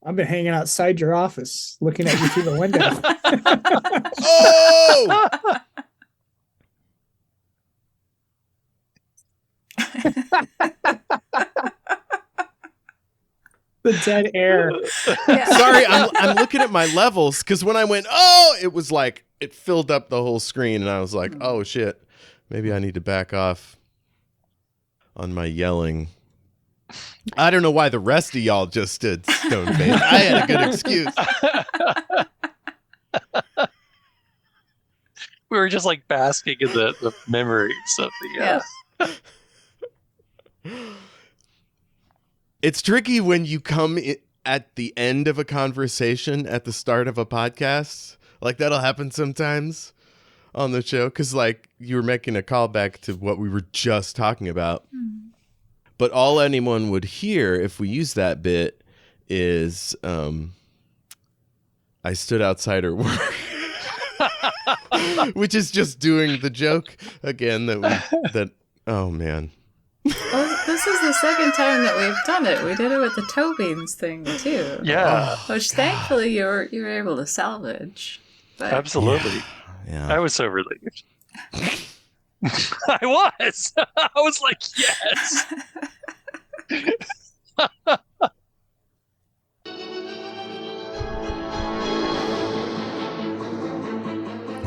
I've been hanging outside your office, looking at you through the window. Oh! The dead air. Yeah. Sorry, I'm looking at my levels because when I went, oh, it was like it filled up the whole screen, and I was like, oh shit, maybe I need to back off on my yelling. I don't know why the rest of y'all just stood stone faced. I had a good excuse. We were just like basking in the memories of the. It's tricky when you come at the end of a conversation at the start of a podcast. Like that'll happen sometimes on the show because like you were making a callback to what we were just talking about. But all anyone would hear if we use that bit is I stood outside her work. Which is just doing the joke again oh man. Well, this is the second time that we've done it. We did it with the toe beans thing too. Yeah, Which thankfully you were able to salvage. But absolutely. Yeah. I was so relieved. I was. I was like, yes.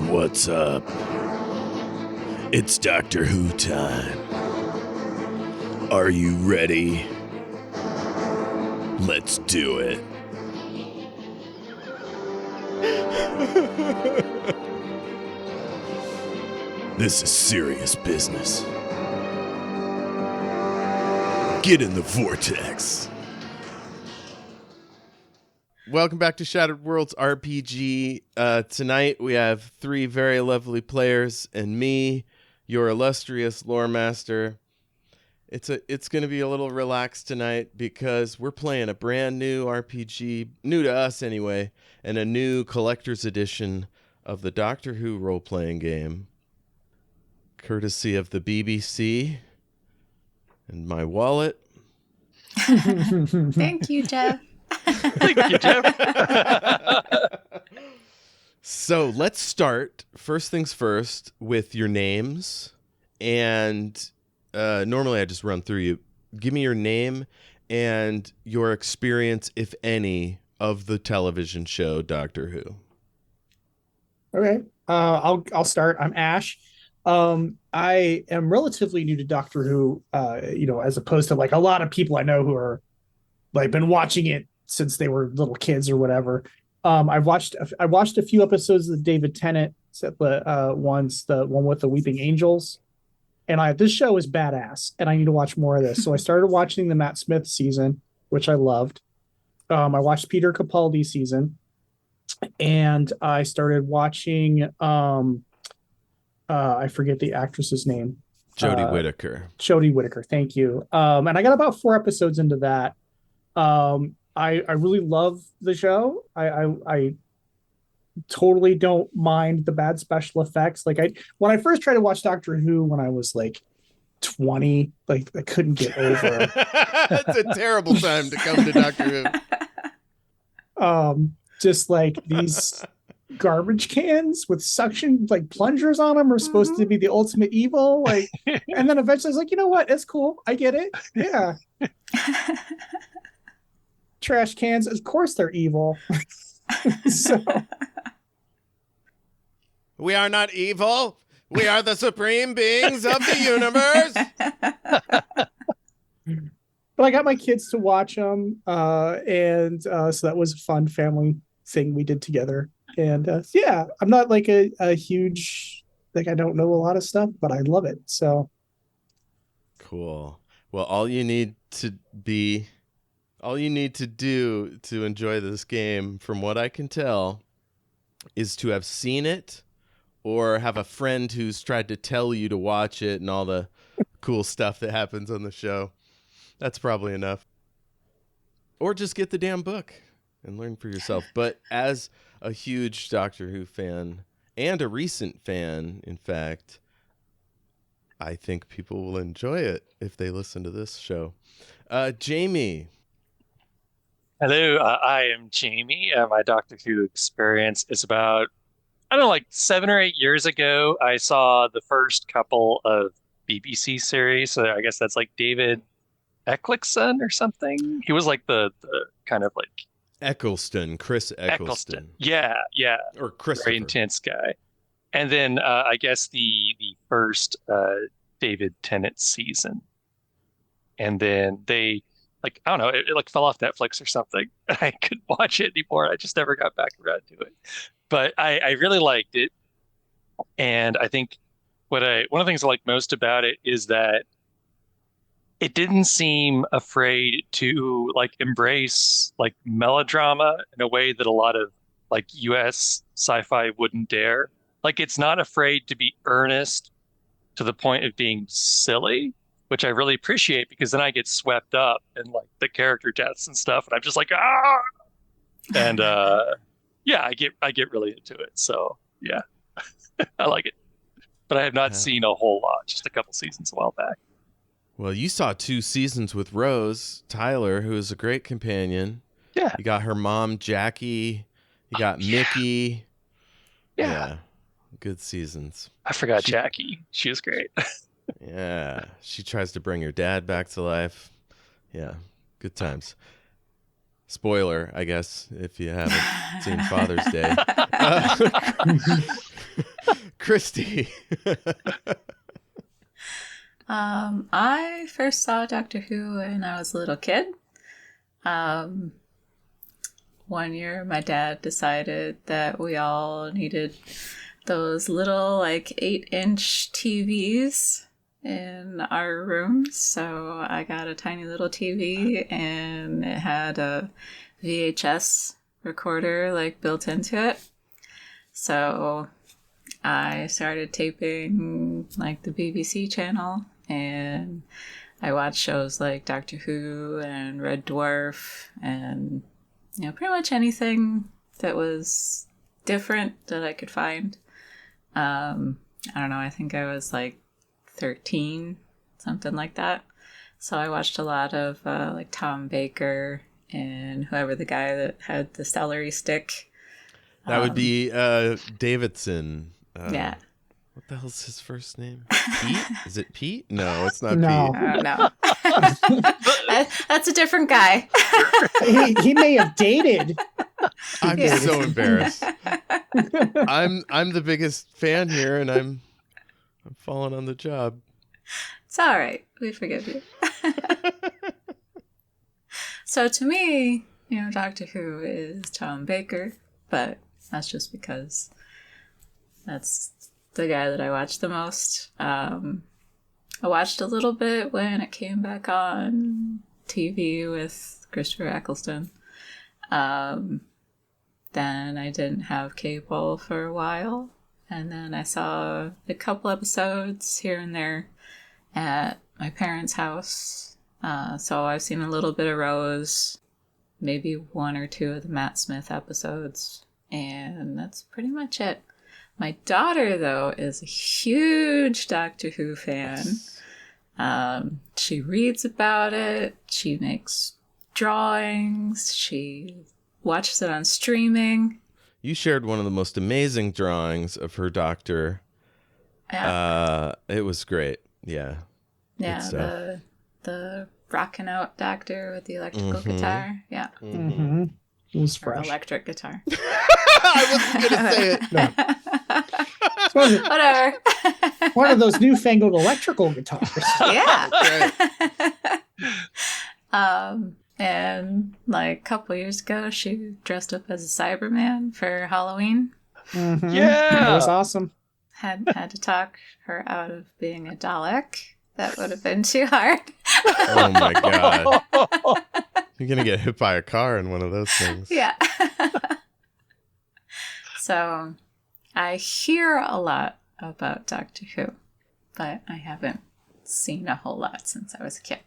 What's up? It's Doctor Who time. Are you ready? Let's do it. This is serious business. Get in the vortex. Welcome back to Shattered Worlds RPG. Tonight we have three very lovely players and me, your illustrious lore master. It's going to be a little relaxed tonight because we're playing a brand new RPG, new to us anyway, and a new collector's edition of the Doctor Who Roleplaying Game, courtesy of the BBC and my wallet. thank you, Jeff. Thank you, Jeff. So let's start, first things first, with your names. And normally I just run through you. Give me your name and your experience, if any, of the television show Doctor Who. Okay. I'll start. I'm Ash. I am relatively new to Doctor Who, as opposed to like a lot of people I know who are like been watching it since they were little kids or whatever. I watched a few episodes of the David Tennant the one with the Weeping Angels, and this show is badass, and I need to watch more of this. So I started watching the Matt Smith season, which I loved. I watched Peter Capaldi season, and I started watching I forget the actress's name. Jodie Whittaker. Jodie Whittaker, thank you. And I got about 4 episodes into that. I really love the show. I totally don't mind the bad special effects. Like when I first tried to watch Doctor Who when I was like 20, like I couldn't get over. That's a terrible time to come to Doctor Who. Just like these garbage cans with suction like plungers on them are supposed to be the ultimate evil. Like, and then eventually I was like, you know what? It's cool. I get it. Yeah. Trash cans, of course they're evil. So we are not evil. We are the supreme beings of the universe. But I got my kids to watch them, and so that was a fun family thing we did together. And yeah, I'm not like a huge, like I don't know a lot of stuff, but I love it. So cool. Well, all you need to do to enjoy this game, from what I can tell, is to have seen it or have a friend who's tried to tell you to watch it and all the cool stuff that happens on the show. That's probably enough. Or just get the damn book and learn for yourself. But as a huge Doctor Who fan, and a recent fan, in fact, I think people will enjoy it if they listen to this show. Jayme, Hello, I am Jamie. My Doctor Who experience is about, I don't know, like 7 or 8 years ago. I saw the first couple of BBC series. So I guess that's like David Eccleston or something. He was like the kind of like Eccleston, Chris Eccleston. Eccleston, Yeah, yeah, or very Christopher. intense guy. And then I guess the first David Tennant season. And then they like I don't know, it like fell off Netflix or something. I couldn't watch it anymore. I just never got back around to it. But I really liked it, and I think what I one of the things I like most about it is that it didn't seem afraid to like embrace like melodrama in a way that a lot of like US sci-fi wouldn't dare. Like it's not afraid to be earnest to the point of being silly, which I really appreciate because then I get swept up in like the character deaths and stuff, and I'm just like ah, and yeah, I get really into it. So yeah, I like it, but I have not Yeah. seen a whole lot, just a couple seasons a while back. Well, you saw 2 seasons with Rose Tyler, who is a great companion. Yeah, You got her mom, Jackie. You got yeah, Mickey. yeah. Yeah, good seasons. I forgot She, Jackie. She was great. yeah, she tries to bring her dad back to life. Yeah, good times. Spoiler, I guess, if you haven't seen Father's Day. Christy. I first saw Doctor Who when I was a little kid. Um, one year, my dad decided that we all needed those little, like, 8-inch TVs in our rooms. So I got a tiny little TV, and it had a VHS recorder, like, built into it. So I started taping, like, the BBC channel, and I watched shows like Doctor Who and Red Dwarf and, pretty much anything that was different that I could find. I don't know, I think I was like 13, something like that. So I watched a lot of like Tom Baker and whoever the guy that had the celery stick. That would be Davidson. Yeah. What the hell's his first name? Pete? Is it Pete? No, it's not No. Pete. I don't know. That's a different guy. He may have dated. I'm Yeah. so embarrassed. I'm the biggest fan here, and I'm falling on the job. It's all right. We forgive you. So to me, Doctor Who is Tom Baker, but that's just because that's the guy that I watched the most. I watched a little bit when it came back on TV with Christopher Eccleston. Then I didn't have cable for a while, and then I saw a couple episodes here and there at my parents' house. So I've seen a little bit of Rose, maybe 1 or 2 of the Matt Smith episodes, and that's pretty much it. My daughter, though, is a huge Doctor Who fan. She reads about it. She makes drawings. She watches it on streaming. You shared one of the most amazing drawings of her doctor. Yeah, It was great. Yeah. yeah, good stuff. the rockin' out Doctor with the electrical guitar. Yeah, Mm-hmm. It was or fresh. electric guitar. I wasn't gonna say it. No. Whatever. One of those newfangled electrical guitars. Yeah. And like a couple years ago, she dressed up as a Cyberman for Halloween. Mhm. Yeah. It was awesome. Had to talk her out of being a Dalek. That would have been too hard. Oh my god. You're gonna get hit by a car in one of those things. Yeah. So I hear a lot about Doctor Who, but I haven't seen a whole lot since I was a kid.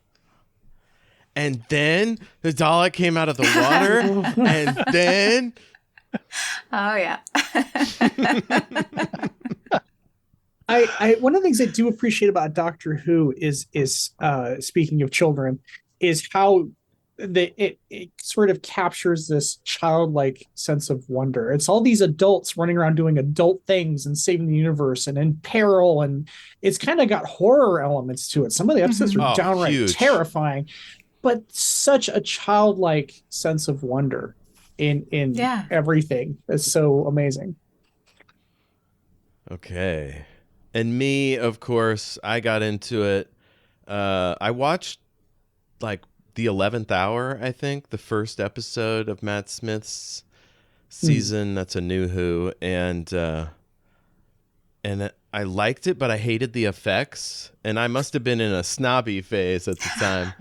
And then the Dalek came out of the water, and then Oh yeah. I one of the things I do appreciate about Doctor Who is speaking of children, is how it sort of captures this childlike sense of wonder. It's all these adults running around doing adult things and saving the universe and in peril, and it's kind of got horror elements to it. Some of the episodes Mhm. are Oh, downright huge. terrifying, but such a childlike sense of wonder in Yeah. everything. It's so amazing. Okay. And me, of course, I got into it. I watched like the 11th hour, I think, the first episode of Matt Smith's season. That's a new Who. And I liked it, but I hated the effects. And I must have been in a snobby phase at the time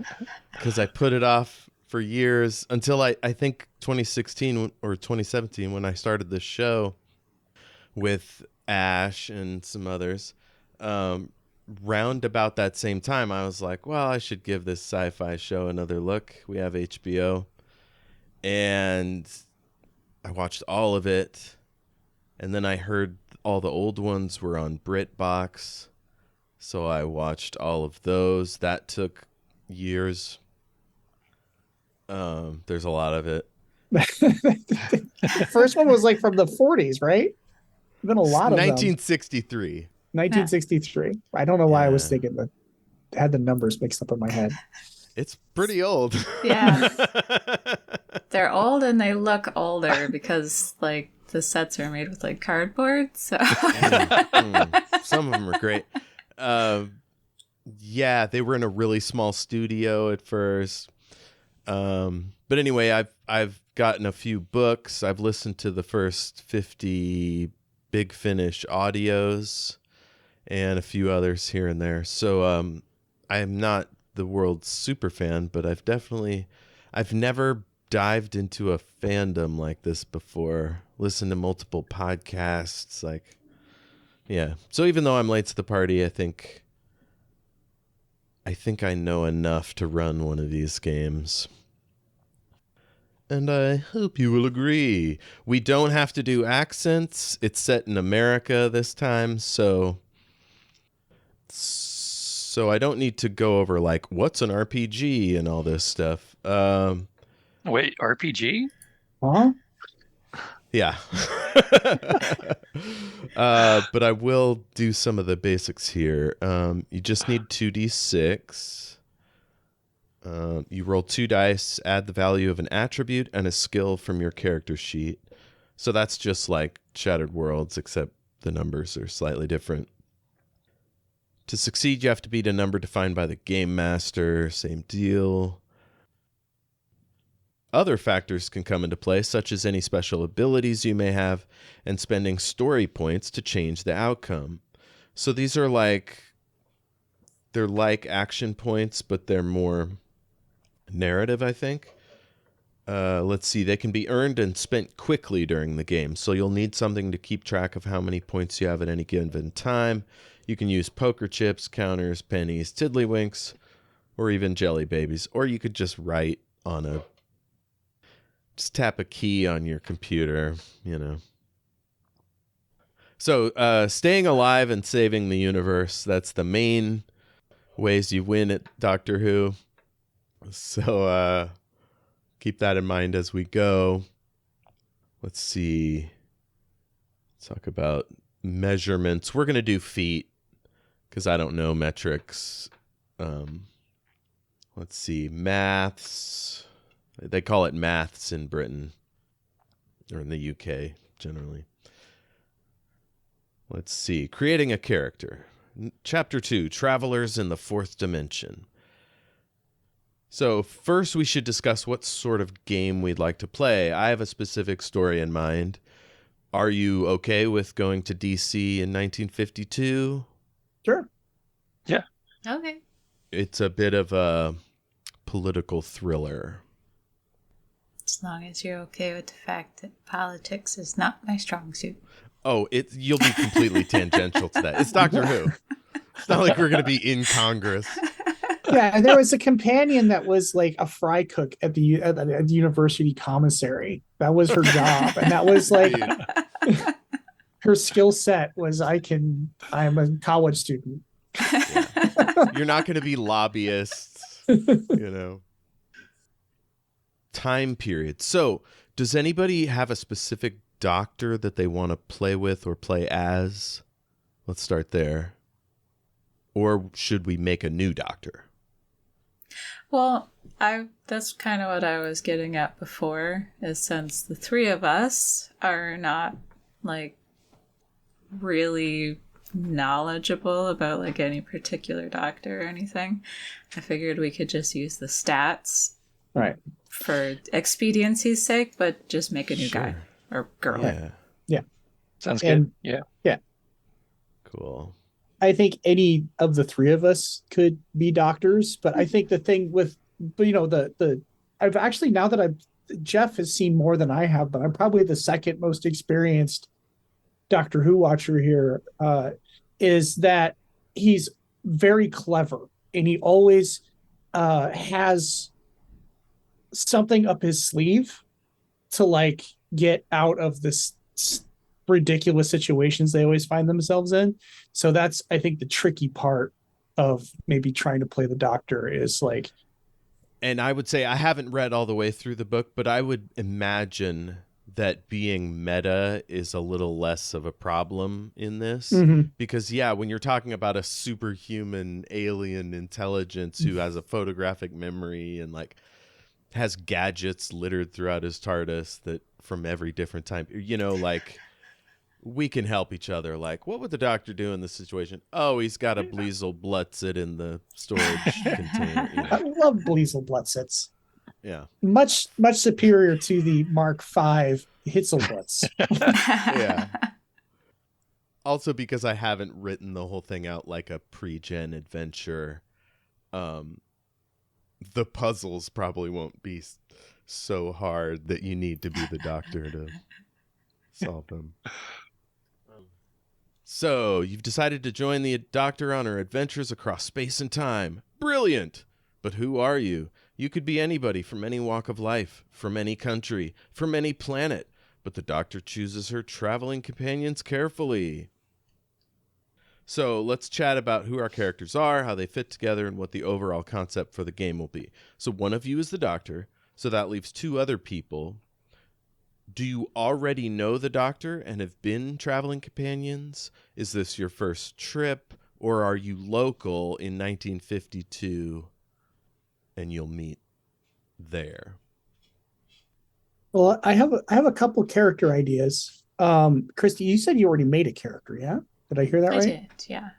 because I put it off for years until I think 2016 or 2017 when I started this show with Ash and some others. Round about that same time, I was like, well, I should give this sci-fi show another look. We have HBO. And I watched all of it. And then I heard all the old ones were on BritBox. So I watched all of those. That took years. There's a lot of it. The first one was like from the 40s, right? Been a lot of them. 1963. 1963. I don't know why I was Yeah. thinking that. I had the numbers mixed up in my head. It's pretty old. Yeah. They're old and they look older because like the sets are made with like cardboard. So Some of them are great. Yeah, they were in a really small studio at first. But anyway, I've gotten a few books. I've listened to the first 50 Big Finish audios and a few others here and there. So I'm not the world's super fan, but I've never dived into a fandom like this before. Listened to multiple podcasts, like, yeah. So even though I'm late to the party, I think I know enough to run one of these games. And I hope you will agree. We don't have to do accents. It's set in America this time, so I don't need to go over like what's an RPG and all this stuff. Wait, RPG? Huh? Yeah. But I will do some of the basics here. You just need 2d6. You roll 2 dice, add the value of an attribute and a skill from your character sheet. So that's just like Shattered Worlds, except the numbers are slightly different. To succeed, you have to beat a number defined by the game master. Same deal. Other factors can come into play, such as any special abilities you may have, and spending story points to change the outcome. So these are they're like action points, but they're more narrative, I think. Let's see, they can be earned and spent quickly during the game, so you'll need something to keep track of how many points you have at any given time. You can use poker chips, counters, pennies, tiddlywinks, or even jelly babies, or you could just write on just tap a key on your computer, you know. So, staying alive and saving the universe, that's the main ways you win at Doctor Who. So, keep that in mind as we go. Let's see. Let's talk about measurements. We're going to do feet because I don't know metrics. Let's see. Maths. They call it maths in Britain or in the UK generally. Let's see. Creating a character. Chapter 2, Travelers in the Fourth Dimension. So first we should discuss what sort of game we'd like to play. I have a specific story in mind. Are you okay with going to DC in 1952? Sure. Yeah. okay. It's a bit of a political thriller. As long as you're okay with the fact that politics is not my strong suit. Oh, you'll be completely tangential to that. It's Doctor Who. It's not like we're going to be in Congress. Yeah, and there was a companion that was like a fry cook at the university commissary. That was her job, and that was like her skill set was I'm a college student. Yeah. You're not going to be lobbyists, you know. time period. So, does anybody have a specific doctor that they want to play with or play as? Let's start there. Or should we make a new doctor? Well, that's kind of what I was getting at before, is since the three of us are not like really knowledgeable about like any particular doctor or anything, I figured we could just use the stats Right. for expediency's sake, but just make a new guy or girl. Yeah. Sounds And- good. Yeah. Cool. I think any of the three of us could be doctors, but I think the thing with, I've actually, now that Jeff has seen more than I have, but I'm probably the second most experienced Doctor Who watcher here, is that he's very clever and he always has something up his sleeve to like get out of this ridiculous situations they always find themselves in. So that's, I think, the tricky part of maybe trying to play the Doctor is like. And I would say I haven't read all the way through the book, but I would imagine that being meta is a little less of a problem in this. Because, when you're talking about a superhuman alien intelligence who has a photographic memory and like has gadgets littered throughout his TARDIS that from every different time, like we can help each other. Like, what would the Doctor do in this situation? Oh, he's got a Bleasel Blutzit in the storage container. I love Bleasel Blutzits. Yeah. Much superior to the Mark V Hitzelblitz. Yeah. Also, because I haven't written the whole thing out like a pre-gen adventure, the puzzles probably won't be so hard that you need to be the Doctor to solve them. So, you've decided to join the Doctor on her adventures across space and time. Brilliant! But who are you? You could be anybody from any walk of life, from any country, from any planet. But the Doctor chooses her traveling companions carefully. So let's chat about who our characters are, how they fit together, and what the overall concept for the game will be. So one of you is the Doctor, so that leaves two other people. Do you already know the Doctor and have been traveling companions? Is this your first trip, or are you local in 1952 and you'll meet there? Well, I have a couple character ideas. Kristy, you said you already made a character, yeah? Did I hear that right? I did, yeah.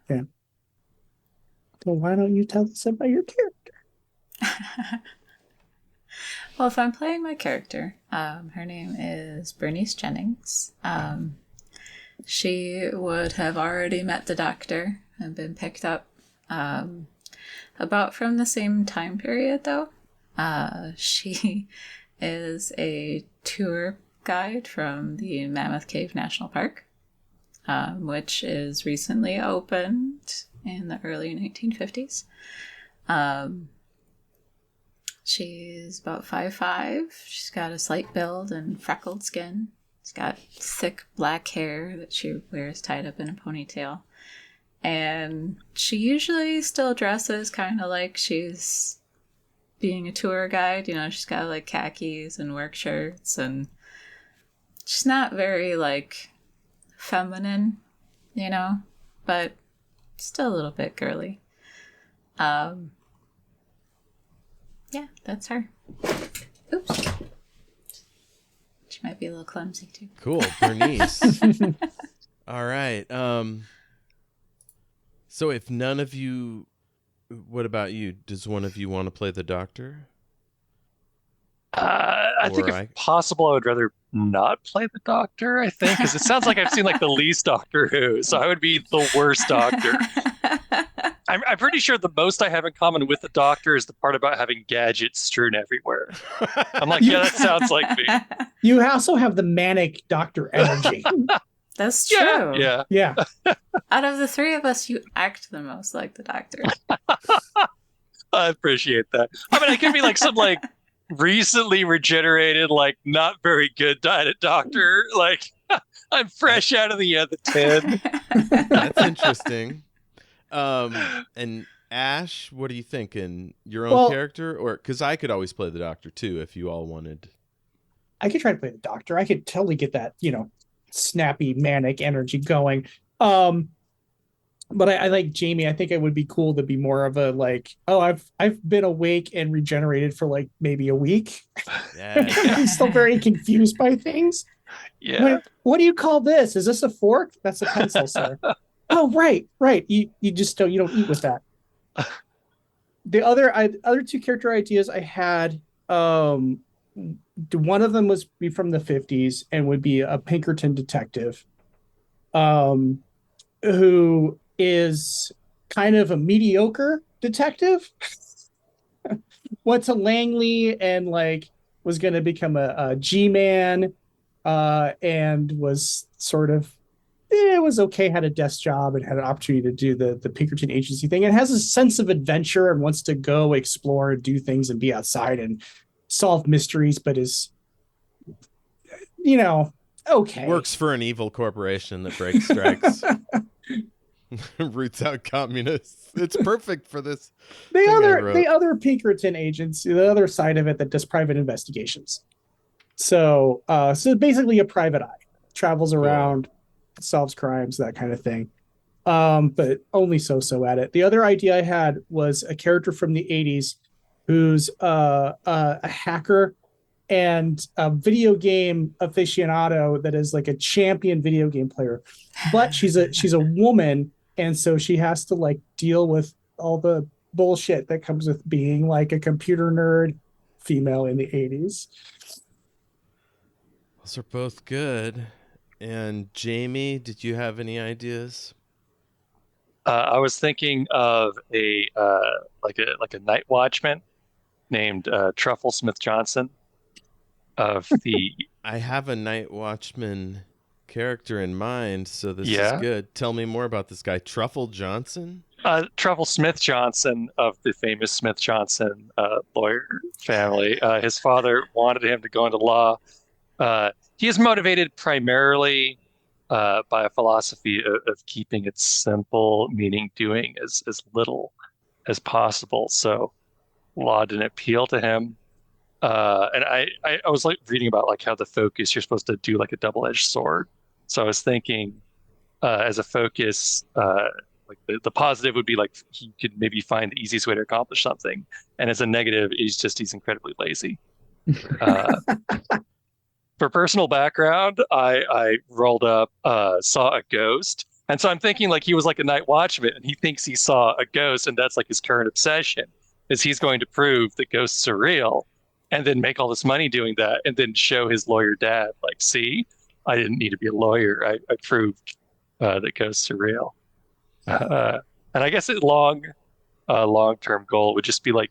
Well, why don't you tell us about your character? Well, if I'm playing my character, her name is Bernice Jennings. She would have already met the Doctor and been picked up about from the same time period, though. She is a tour guide from the Mammoth Cave National Park, which is recently opened in the early 1950s. She's about 5'5". She's got a slight build and freckled skin. She's got thick black hair that she wears tied up in a ponytail. And she usually still dresses kind of like she's being a tour guide. She's got like khakis and work shirts, and she's not very like feminine, but still a little bit girly. Yeah, that's her. Oops. She might be a little clumsy too. Cool, Bernice. All right. So if none of you, what about you? Does one of you want to play the Doctor? I think if possible, I would rather not play the Doctor, I think, because it sounds like I've seen like the least Doctor Who, so I would be the worst Doctor. I'm pretty sure the most I have in common with the Doctor is the part about having gadgets strewn everywhere. I'm like, yeah, that sounds like me. You also have the manic Doctor energy. That's true. Yeah. Out of the three of us, you act the most like the Doctor. I appreciate that. I mean, I could be like some like recently regenerated, like not very good diet Doctor. Like I'm fresh out of the tin. That's interesting. And Ash, what are you thinking? Your own Well, character, or because I could always play the Doctor too if you all wanted. I could try to play the Doctor. I could totally get that, snappy manic energy going. Um, but I like Jayme. I think it would be cool to be more of a like, oh, I've been awake and regenerated for like maybe a week. Yeah. I'm still very confused by things. Yeah. What do you call this? Is this a fork? That's a pencil, sir. Oh, right. You just don't eat with that. The other two character ideas I had, one of them was be from the 50s and would be a Pinkerton detective, um, who is kind of a mediocre detective. Went to Langley and like was going to become a G-man, and was sort of it was okay, had a desk job and had an opportunity to do the Pinkerton agency thing. It has a sense of adventure and wants to go explore and do things and be outside and solve mysteries, but is, okay. Works for an evil corporation that breaks strikes. Roots out communists. It's perfect for this. The other Pinkerton agents, the other side of it that does private investigations. So basically a private eye travels around, solves crimes, that kind of thing. But only so at it. The other idea I had was a character from the 80s who's a hacker and a video game aficionado that is like a champion video game player, but she's a woman, and so she has to like deal with all the bullshit that comes with being like a computer nerd female in the 80s. Those are both good. And Jayme, did you have any ideas? I was thinking of a night watchman named Truffle Smith Johnson of the. I have a night watchman character in mind, so this Yeah? is good. Tell me more about this guy, Truffle Johnson. Truffle Smith Johnson of the famous Smith Johnson lawyer family. His father wanted him to go into law. He is motivated primarily by a philosophy of keeping it simple, meaning doing as little as possible. So law didn't appeal to him. And I was like reading about like how the focus, you're supposed to do like a double-edged sword. So I was thinking as a focus, like the positive would be like he could maybe find the easiest way to accomplish something. And as a negative, he's incredibly lazy. For personal background, I rolled up, saw a ghost. And so I'm thinking like he was like a night watchman and he thinks he saw a ghost, and that's like his current obsession is he's going to prove that ghosts are real and then make all this money doing that and then show his lawyer dad, like, see, I didn't need to be a lawyer. I proved that ghosts are real. And I guess a long-term goal would just be like,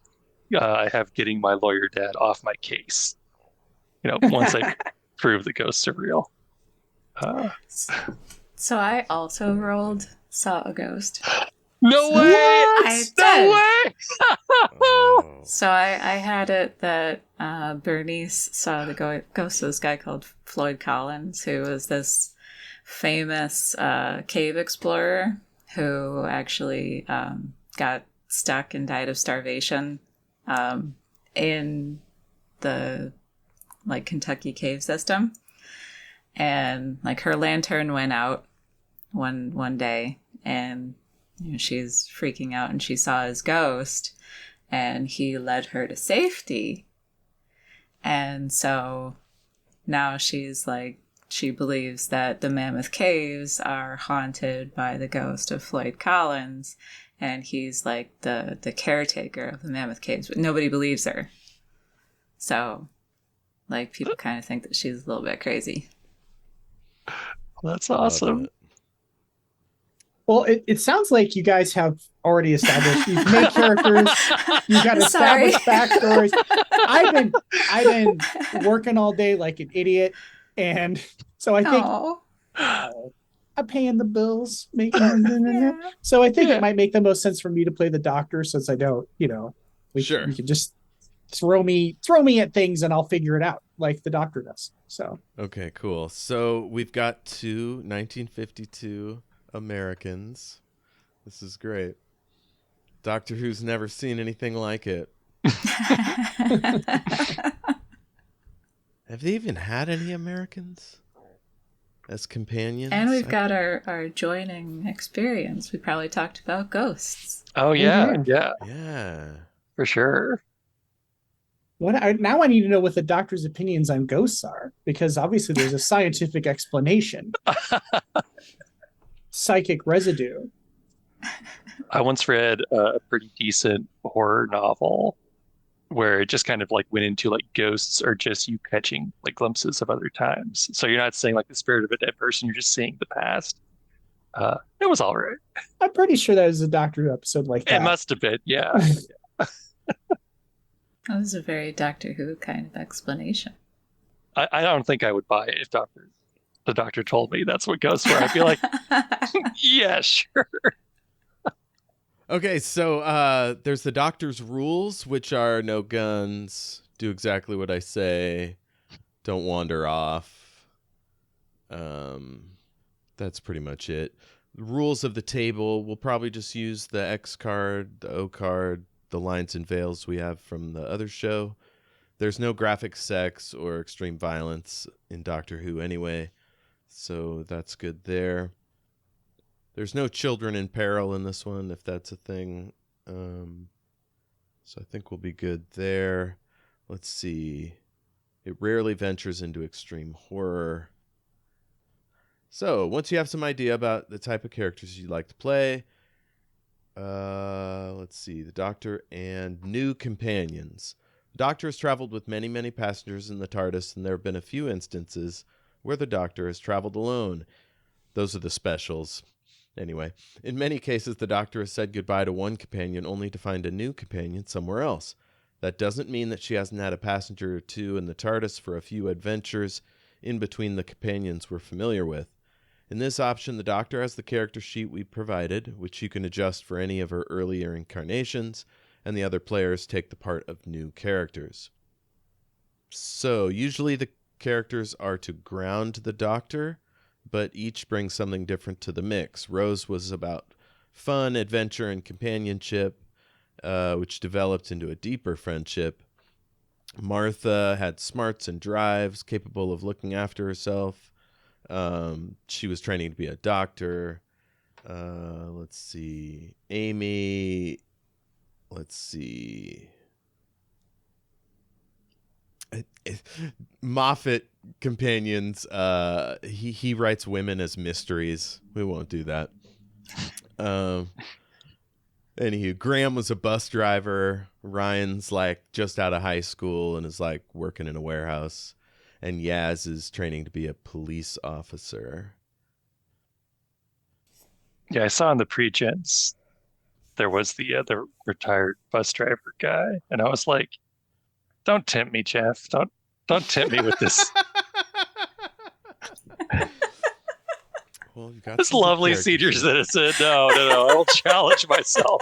I have getting my lawyer dad off my case. Once I prove the ghosts are real. So I also saw a ghost. No way! I did. No way! Oh. So I had it that Bernice saw the ghost of this guy called Floyd Collins, who was this famous cave explorer who actually got stuck and died of starvation in the like Kentucky cave system. And like her lantern went out one day, and she's freaking out, and she saw his ghost, and he led her to safety. And so now she's like, she believes that the Mammoth Caves are haunted by the ghost of Floyd Collins, and he's like the caretaker of the Mammoth Caves, but nobody believes her. So like people kind of think that she's a little bit crazy. That's awesome. Well, it sounds like you guys have already established you've made characters, you've got established backstories. I've been working all day like an idiot, and so I think I'm paying the bills, making so I think it might make the most sense for me to play the Doctor, since I don't, we can just throw me at things and I'll figure it out like the Doctor does. So okay, cool. So we've got two 1952 Americans. This is great. Doctor Who's never seen anything like it. Have they even had any Americans as companions? And we've got our joining experience. We probably talked about ghosts. Oh yeah, yeah. Yeah. for sure. Now I need to know what the doctor's opinions on ghosts are, because obviously there's a scientific explanation. Psychic residue. I once read a pretty decent horror novel where it just kind of like went into like ghosts are just you catching like glimpses of other times. So you're not seeing like the spirit of a dead person, you're just seeing the past. It was all right. I'm pretty sure that was a Doctor Who episode like that. It must have been, yeah. That was a very Doctor Who kind of explanation. I don't think I would buy it if the doctor told me that's what ghosts were. I'd be like, yeah, sure. Okay, so there's the Doctor's rules, which are no guns, do exactly what I say, don't wander off. That's pretty much it. The rules of the table, we'll probably just use the X card, the O card, the lines and veils we have from the other show. There's no graphic sex or extreme violence in Doctor Who anyway, so that's good there. There's no children in peril in this one, if that's a thing. So I think we'll be good there. Let's see. It rarely ventures into extreme horror. So once you have some idea about the type of characters you'd like to play, let's see. The Doctor and new companions. The Doctor has traveled with many, many passengers in the TARDIS, and there have been a few instances where the Doctor has traveled alone. Those are the specials. Anyway, in many cases, the Doctor has said goodbye to one companion only to find a new companion somewhere else. That doesn't mean that she hasn't had a passenger or two in the TARDIS for a few adventures in between the companions we're familiar with. In this option, the Doctor has the character sheet we provided, which you can adjust for any of her earlier incarnations, and the other players take the part of new characters. So, usually the characters are to ground the Doctor, but each brings something different to the mix. Rose was about fun, adventure, and companionship, which developed into a deeper friendship. Martha had smarts and drives, capable of looking after herself. She was training to be a doctor. Let's see. Amy. Let's see. Moffat companions. He writes women as mysteries. We won't do that. Anywho, Graham was a bus driver. Ryan's like just out of high school and is like working in a warehouse. And Yaz is training to be a police officer. Yeah, I saw in the pre-gens there was the retired bus driver guy, and I was like, "Don't tempt me, Jeff. Don't tempt me with this Well, you got this some good lovely characters senior here. citizen." No, I will challenge myself.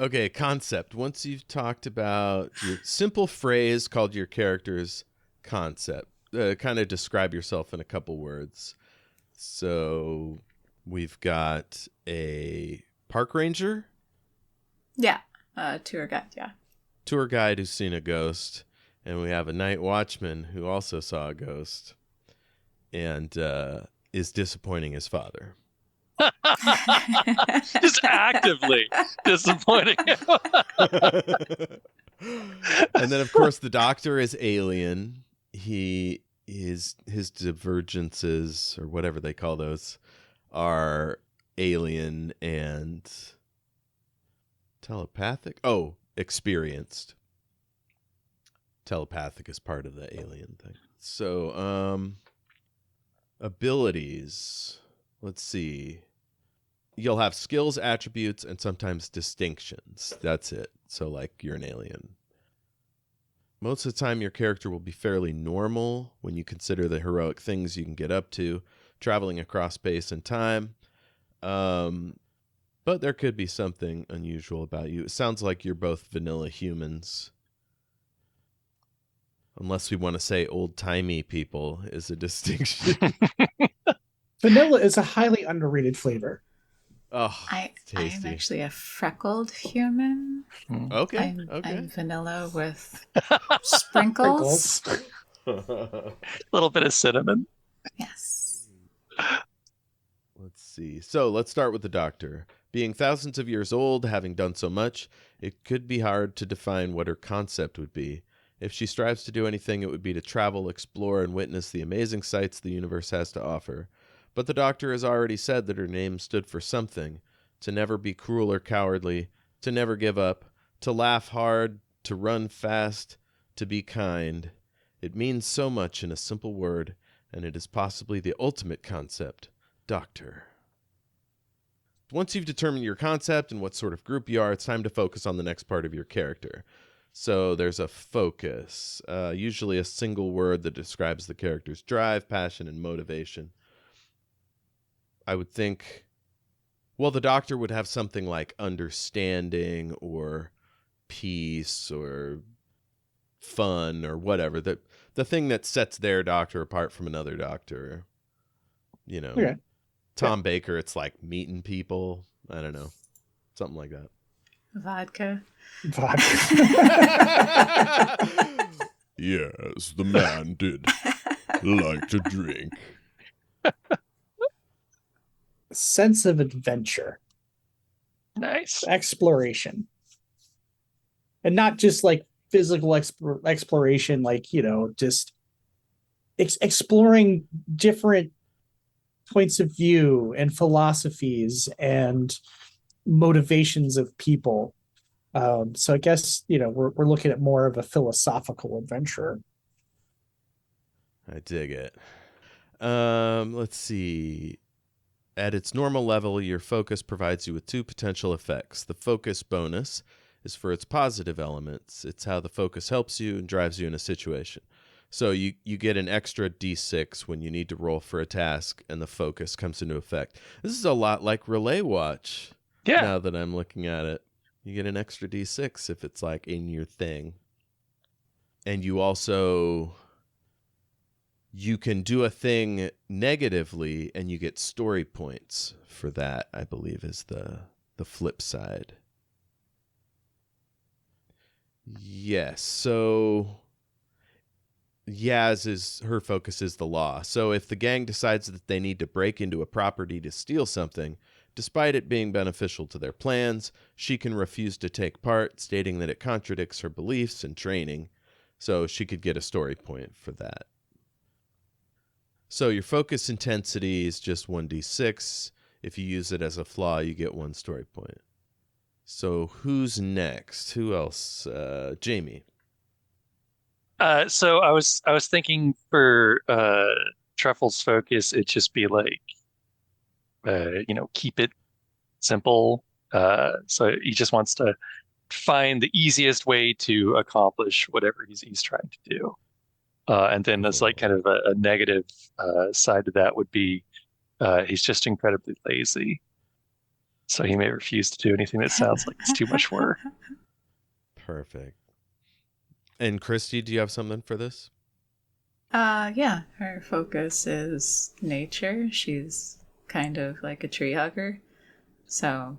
Okay, concept. Once you've talked about your simple phrase called your character's concept, kind of describe yourself in a couple words. So we've got a park ranger. Yeah, tour guide, yeah. Tour guide who's seen a ghost. And we have a night watchman who also saw a ghost and is disappointing his father. Just actively disappointing him. And then, of course, the Doctor is alien. His divergences, or whatever they call those, are alien and telepathic. Oh, experienced. Telepathic is part of the alien thing. So, abilities. Let's see. You'll have skills, attributes, and sometimes distinctions. That's it. So, like, you're an alien. Most of the time, your character will be fairly normal when you consider the heroic things you can get up to, traveling across space and time. But there could be something unusual about you. It sounds like you're both vanilla humans. Unless we want to say old-timey people is a distinction. Vanilla is a highly underrated flavor. Oh, I am tasty. actually a freckled human. Okay. I'm vanilla with Sprinkles. sprinkles. A little bit of cinnamon. Yes. Let's see. So let's start with the Doctor. Being thousands of years old, having done so much, it could be hard to define what her concept would be. If she strives to do anything, it would be to travel, explore, and witness the amazing sights the universe has to offer. But the Doctor has already said that her name stood for something: to never be cruel or cowardly, to never give up, to laugh hard, to run fast, to be kind. It means so much in a simple word, and it is possibly the ultimate concept: Doctor. Once you've determined your concept and what sort of group you are, it's time to focus on the next part of your character. So there's a focus, usually a single word that describes the character's drive, passion, and motivation. I would think, well, the Doctor would have something like understanding or peace or fun or whatever. The thing that sets their Doctor apart from another Doctor. You know, Okay. Tom Baker, it's like meeting people. I don't know. Something like that. Vodka. Yes, the man did like to drink. Sense of adventure, Nice. exploration, and not just like physical exploration, like, you know, just exploring different points of view and philosophies and motivations of people. So I guess, you know, we're looking at more of a philosophical adventure. I dig it. Let's see. At its normal level, your focus provides you with two potential effects. The focus bonus is for its positive elements. It's how the focus helps you and drives you in a situation. So you get an extra D6 when you need to roll for a task, and the focus comes into effect. This is a lot like Relay Watch. Yeah. Now that I'm looking at it, you get an extra D6 if it's like in your thing. And you also, you can do a thing negatively and you get story points for that, I believe is the flip side. Yes, so her focus is the law. So if the gang decides that they need to break into a property to steal something, despite it being beneficial to their plans, she can refuse to take part, stating that it contradicts her beliefs and training. So she could get a story point for that. So your focus intensity is just 1d6. If you use it as a flaw, you get 1 story point. So who's next? Who else? Jayme. So I was thinking for Truffle's focus, it'd just be like keep it simple. So he just wants to find the easiest way to accomplish whatever he's trying to do. And then there's like kind of a negative side to that would be he's just incredibly lazy. So he may refuse to do anything that sounds like it's too much work. Perfect. And Kristy, do you have something for this? Yeah, her focus is nature. She's kind of like a tree hugger. So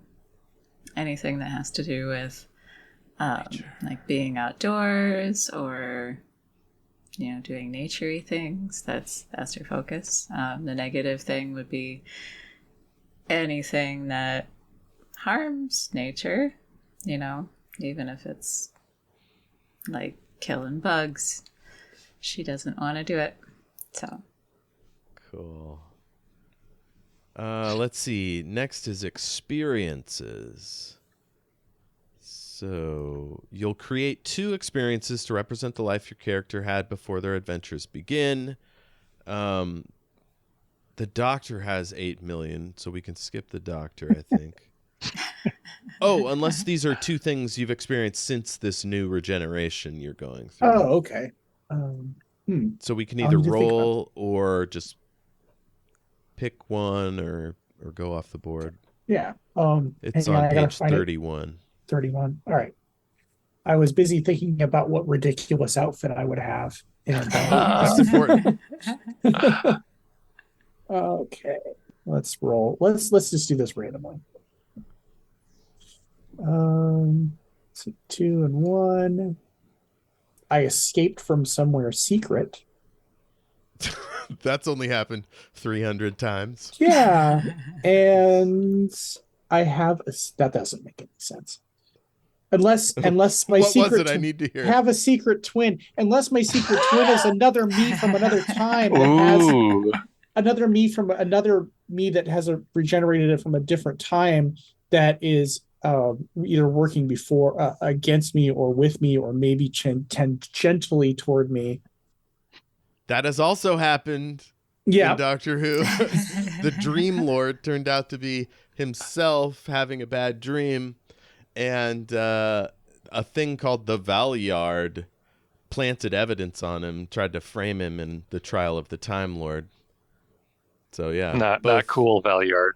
anything that has to do with like being outdoors or, you know, doing naturey things, that's her focus. The negative thing would be anything that harms nature, you know, even if it's like killing bugs. She doesn't want to do it. So cool. Let's see. Next is experiences. So you'll create 2 experiences to represent the life your character had before their adventures begin. The Doctor has 8 million, so we can skip the Doctor, I think. Oh, unless these are 2 things you've experienced since this new regeneration you're going through. Oh, okay. So we can either roll or just pick one or go off the board. Yeah. It's on page 31. 31. All right. I was busy thinking about what ridiculous outfit I would have. And, That's important. okay. Let's roll. Let's just do this randomly. So 2 and 1. I escaped from somewhere secret. That's only happened 300 times. Yeah. And I have that doesn't make any sense. Unless my What was secret it? I need to hear. have a secret twin. Unless my secret twin is another me from another time that has Ooh. another me from another me that has regenerated it from a different time that is either working before against me or with me or maybe gently toward me. That has also happened Yeah. in Doctor Who. The Dream Lord turned out to be himself having a bad dream, and a thing called the Valeyard planted evidence on him, tried to frame him in the trial of the Time Lord. So yeah, Not cool, Valeyard.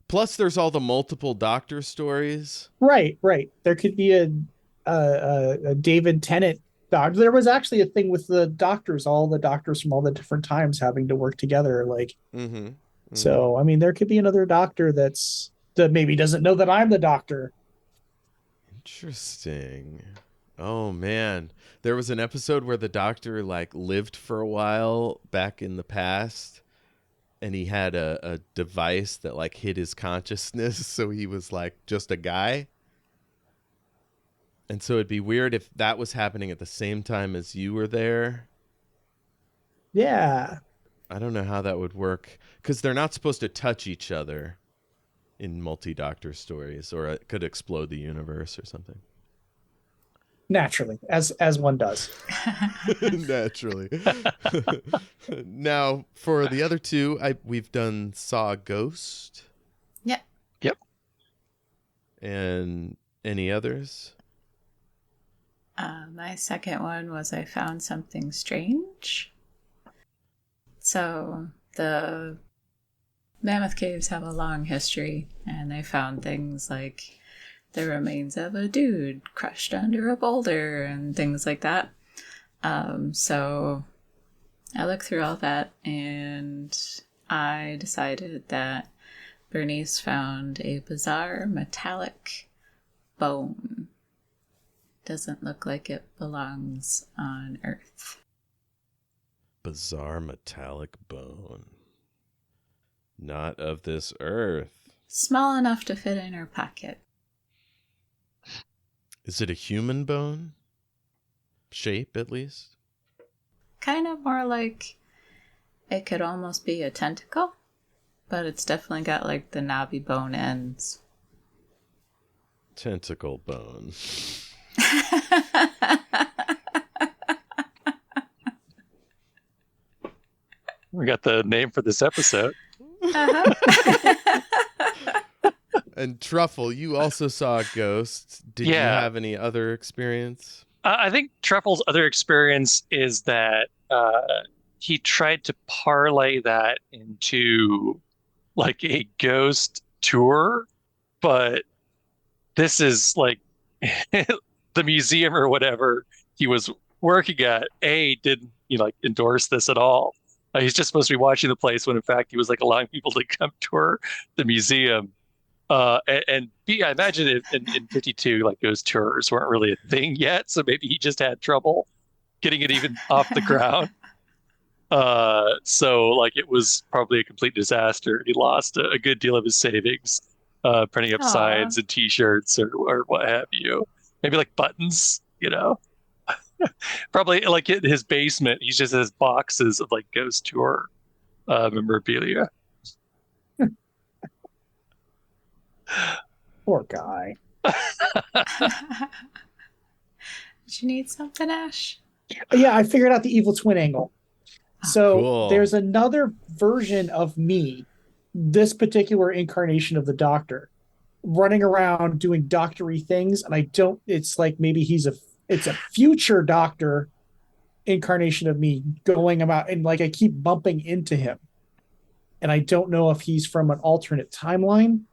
Plus, there's all the multiple Doctor stories. Right. There could be a David Tennant doctor. There was actually a thing with the doctors, all the doctors from all the different times having to work together. Like, so I mean, there could be another doctor that maybe doesn't know that I'm the doctor. Interesting. Oh man, there was an episode where the Doctor like lived for a while back in the past, and he had a device that like hid his consciousness, so he was like just a guy. And so it'd be weird if that was happening at the same time as you were there. Yeah. I don't know how that would work, because they're not supposed to touch each other in multi-Doctor stories, or it could explode the universe or something. Naturally, as one does. Naturally. Now, for the other two, we've done Saw a Ghost. Yep. And any others? My second one was I Found Something Strange. So the Mammoth Caves have a long history, and they found things like the remains of a dude crushed under a boulder and things like that. So I looked through all that, and I decided that Bernice found a bizarre metallic bone. Doesn't look like it belongs on Earth. Bizarre metallic bone. Not of this Earth. Small enough to fit in her pocket. Is it a human bone? Shape, at least? Kind of more like it could almost be a tentacle, but it's definitely got like the knobby bone ends. Tentacle bone. We got the name for this episode. Uh-huh. And Truffle, you also saw a ghost. Did you have any other experience? I think Truffle's other experience is that he tried to parlay that into like a ghost tour, but this is like the museum or whatever he was working at, didn't like endorse this at all. He's just supposed to be watching the place when in fact he was like allowing people to come tour the museum. And B, I imagine in 52, like ghost tours weren't really a thing yet, so maybe he just had trouble getting it even off the ground. So like it was probably a complete disaster. He lost a good deal of his savings, printing up signs and T-shirts or what have you. Maybe like buttons, Probably like in his basement, he just has boxes of like ghost tour memorabilia. Poor guy. Did you need something, Ash? Yeah, I figured out the evil twin angle. So Cool. There's another version of me, this particular incarnation of the Doctor, running around doing doctory things, and it's like maybe it's a future Doctor incarnation of me going about, and like I keep bumping into him, and I don't know if he's from an alternate timeline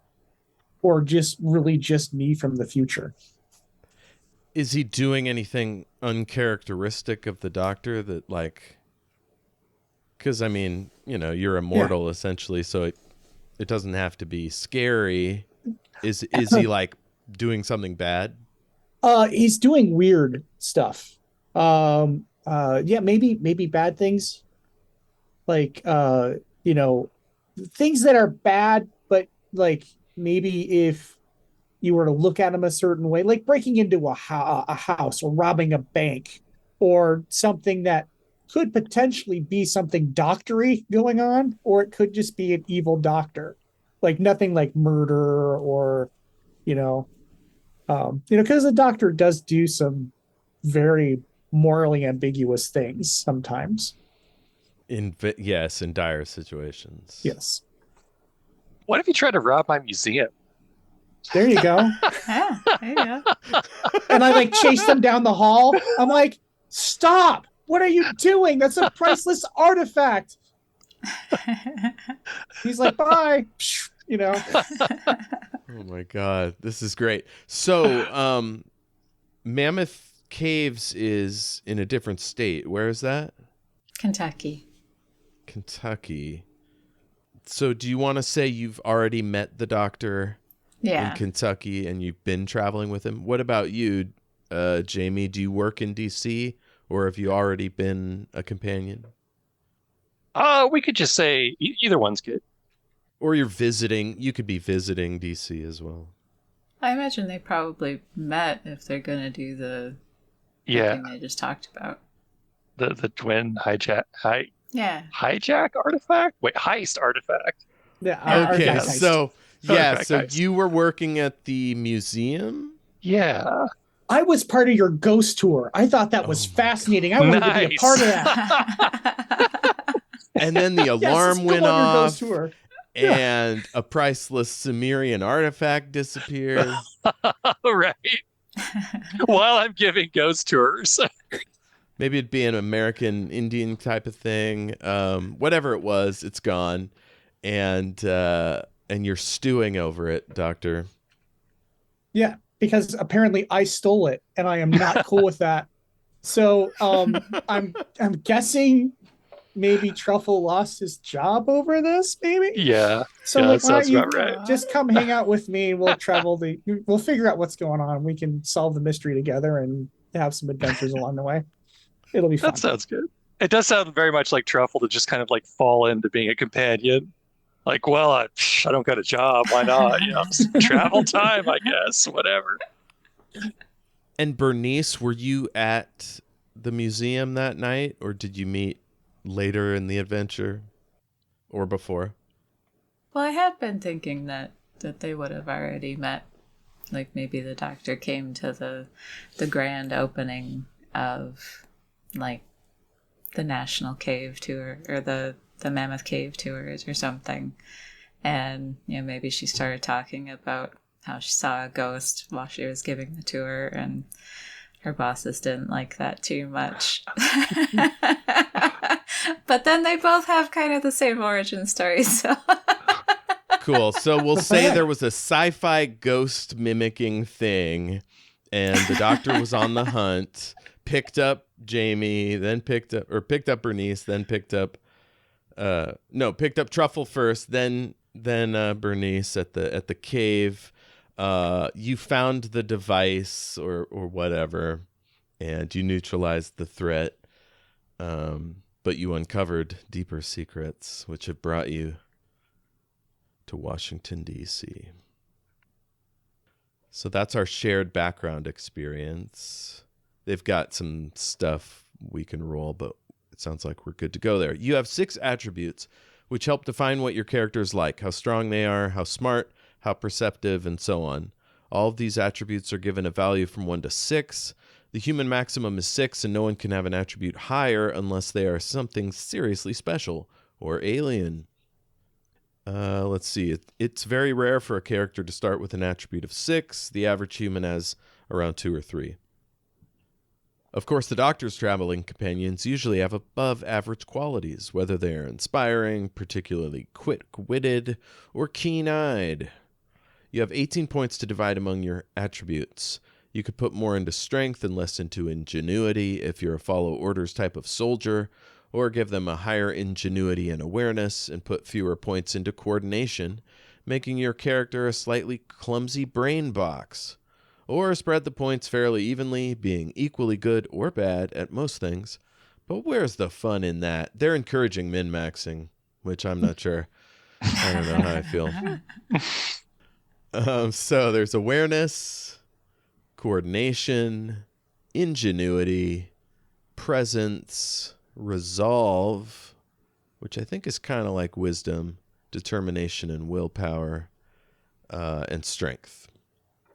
or just me from the future. Is he doing anything uncharacteristic of the Doctor that like, because I mean, you're immortal essentially, so it doesn't have to be scary. Is he like doing something bad? He's doing weird stuff. Yeah, maybe bad things, like you know, things that are bad, but like maybe if you were to look at him a certain way, like breaking into a house or robbing a bank or something that could potentially be something doctory going on, or it could just be an evil doctor, like nothing like murder or, you know, because the doctor does do some very morally ambiguous things sometimes. Yes, in dire situations. Yes. What if you tried to rob my museum? There you go. Yeah, there you go. And I like chase them down the hall. I'm like, stop. What are you doing? That's a priceless artifact. He's like, bye. You know. Oh my God, this is great. So, Mammoth Caves is in a different state. Where is that? Kentucky. Kentucky. So, do you want to say you've already met the doctor Yeah. in Kentucky and you've been traveling with him? What about you, Jayme? Do you work in DC, or have you already been a companion? We could just say either one's good. Or you're visiting. You could be visiting DC as well. I imagine they probably met if they're going to do the Yeah, thing they just talked about. the twin Yeah. hijack artifact. Wait, heist artifact. Yeah. Okay, artifact heist. so Artifact so heist. you were working at the museum? Yeah. I was part of your ghost tour. I thought that was Oh my fascinating. I wanted to be a Nice. part of that. And then the Yes, alarm still went on your off, ghost tour. and a priceless Sumerian artifact disappeared. Right. While I'm giving ghost tours. Maybe it'd be an American Indian type of thing. Whatever it was, it's gone, and you're stewing over it, Doctor. Yeah, because apparently I stole it, and I am not cool with that. So I'm guessing maybe Truffle lost his job over this, maybe. Yeah. So Yeah, like, that why don't sounds you about right. just come hang out with me? We'll figure out what's going on. We can solve the mystery together and have some adventures along the way. It'll be fun. That sounds good. It does sound very much like Truffle to just kind of like fall into being a companion. Like, well, I don't got a job. Why not? You know, travel time, I guess. Whatever. And Bernice, were you at the museum that night, or did you meet later in the adventure, or before? Well, I had been thinking that they would have already met. Like maybe the doctor came to the grand opening of like the National Cave tour or the Mammoth Cave tours or something. And maybe she started talking about how she saw a ghost while she was giving the tour, and her bosses didn't like that too much. But then they both have kind of the same origin story, so Cool. So we'll say there was a sci-fi ghost mimicking thing, and the doctor was on the hunt, picked up Jayme, then picked up Bernice, then picked up Truffle first, then Bernice at the cave. You found the device or whatever, and you neutralized the threat. But you uncovered deeper secrets, which have brought you to Washington, D.C. So that's our shared background experience. They've got some stuff we can roll, but it sounds like we're good to go there. You have 6 attributes, which help define what your character is like, how strong they are, how smart, how perceptive, and so on. All of these attributes are given a value from 1 to 6. The human maximum is 6, and no one can have an attribute higher unless they are something seriously special or alien. Let's see. It's very rare for a character to start with an attribute of 6. The average human has around 2 or 3. Of course, the Doctor's traveling companions usually have above average qualities, whether they're inspiring, particularly quick-witted, or keen-eyed. You have 18 points to divide among your attributes. You could put more into strength and less into ingenuity if you're a follow orders type of soldier, or give them a higher ingenuity and awareness and put fewer points into coordination. making your character a slightly clumsy brain box. Or spread the points fairly evenly, being equally good or bad at most things. But where's the fun in that? They're encouraging min-maxing, which I'm not sure. I don't know how I feel. So there's awareness, coordination, ingenuity, presence, resolve, which I think is kind of like wisdom, determination and willpower, and strength.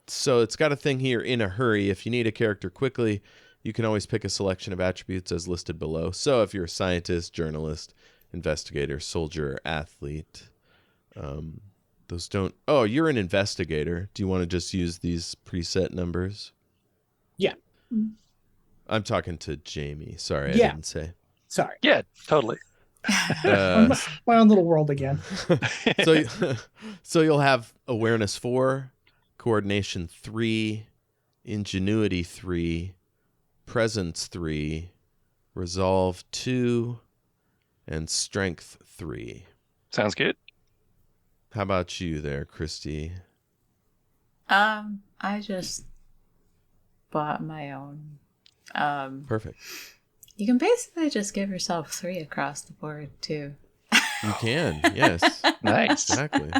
So it's got a thing here, in a hurry. If you need a character quickly, you can always pick a selection of attributes as listed below. So if you're a scientist, journalist, investigator, soldier, or athlete, those don't... Oh, you're an investigator. Do you want to just use these preset numbers? Yeah. I'm talking to Jayme. Sorry, Yeah. I didn't say. Sorry. Yeah, totally. My own little world again. So you'll have awareness 4, coordination 3, ingenuity 3, presence 3, resolve 2, and strength 3. Sounds good. How about you there, Kristy? I just bought my own. Perfect. You can basically just give yourself 3 across the board too. You can, yes. Nice. Exactly.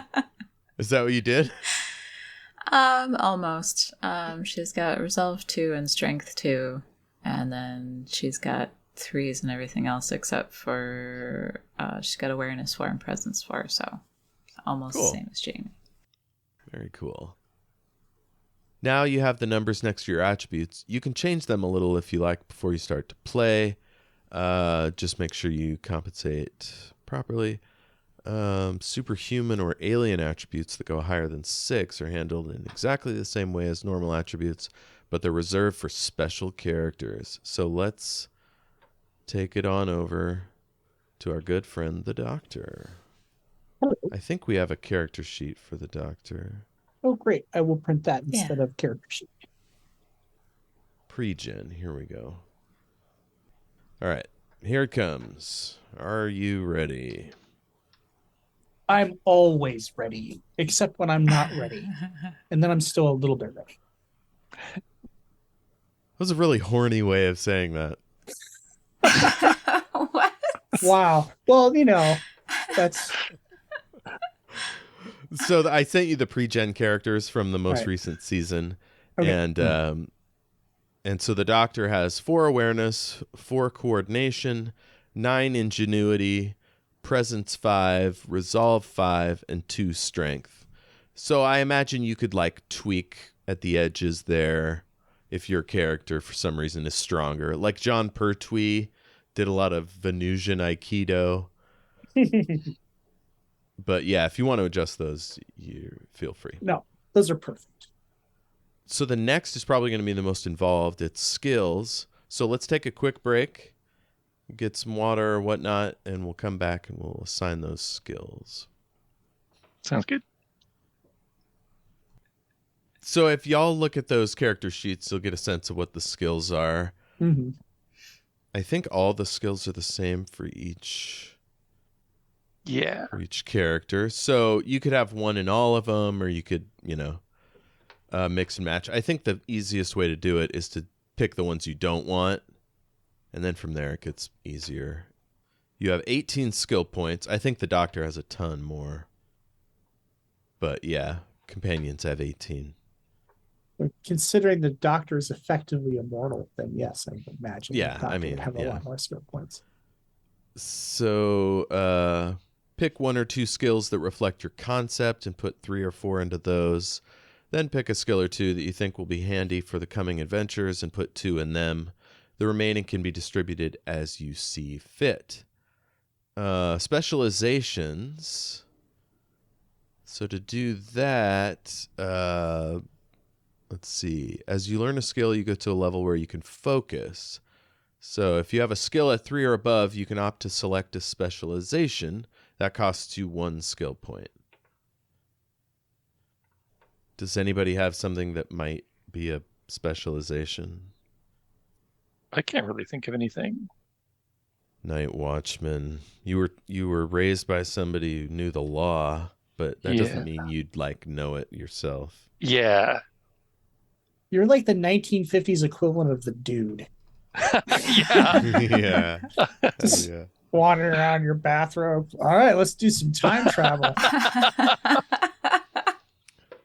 Is that what you did? Almost. She's got resolve 2 and strength 2, and then she's got 3s and everything else except for she's got awareness 4 and presence 4, so almost Cool. the same as Jayme. Very cool. Now you have the numbers next to your attributes. You can change them a little if you like before you start to play. Just make sure you compensate properly. Superhuman or alien attributes that go higher than 6 are handled in exactly the same way as normal attributes, but they're reserved for special characters. So let's take it on over to our good friend, the Doctor. I think we have a character sheet for the Doctor. Oh, great. I will print that instead of character sheet. Pre-gen. Here we go. All right. Here it comes. Are you ready? I'm always ready, except when I'm not ready. And then I'm still a little bit ready. That was a really horny way of saying that. What? Wow. Well, that's... So I sent you the pre-gen characters from the most Right. recent season. Okay. And so the Doctor has 4 awareness, 4 coordination, 9 ingenuity, presence 5, resolve 5, and 2 strength. So I imagine you could tweak at the edges there if your character for some reason is stronger. Like John Pertwee did a lot of Venusian Aikido. But yeah, if you want to adjust those, you feel free. No, those are perfect. So the next is probably going to be the most involved. It's skills. So let's take a quick break, get some water or whatnot, and we'll come back and we'll assign those skills. Sounds good. So if y'all look at those character sheets, you'll get a sense of what the skills are. Mm-hmm. I think all the skills are the same for each character. So you could have one in all of them, or you could, mix and match. I think the easiest way to do it is to pick the ones you don't want, and then from there it gets easier. You have 18 skill points. I think the Doctor has a ton more. But yeah, companions have 18. Considering the Doctor is effectively immortal, then yes, I would imagine Yeah, the Doctor I mean, would have a yeah. lot more skill points. So pick 1 or 2 skills that reflect your concept and put 3 or 4 into those. Then pick a skill or 2 that you think will be handy for the coming adventures and put 2 in them. The remaining can be distributed as you see fit. Specializations. So to do that, let's see. As you learn a skill, you go to a level where you can focus. So if you have a skill at 3 or above, you can opt to select a specialization. That costs you 1 skill point. Does anybody have something that might be a specialization? I can't really think of anything. Night watchman. You were raised by somebody who knew the law. but that doesn't mean you'd like know it yourself. Yeah. You're like the 1950s equivalent of the Dude. Yeah. Yeah. Just Yeah. wandering around your bathrobe. All right, let's do some time travel.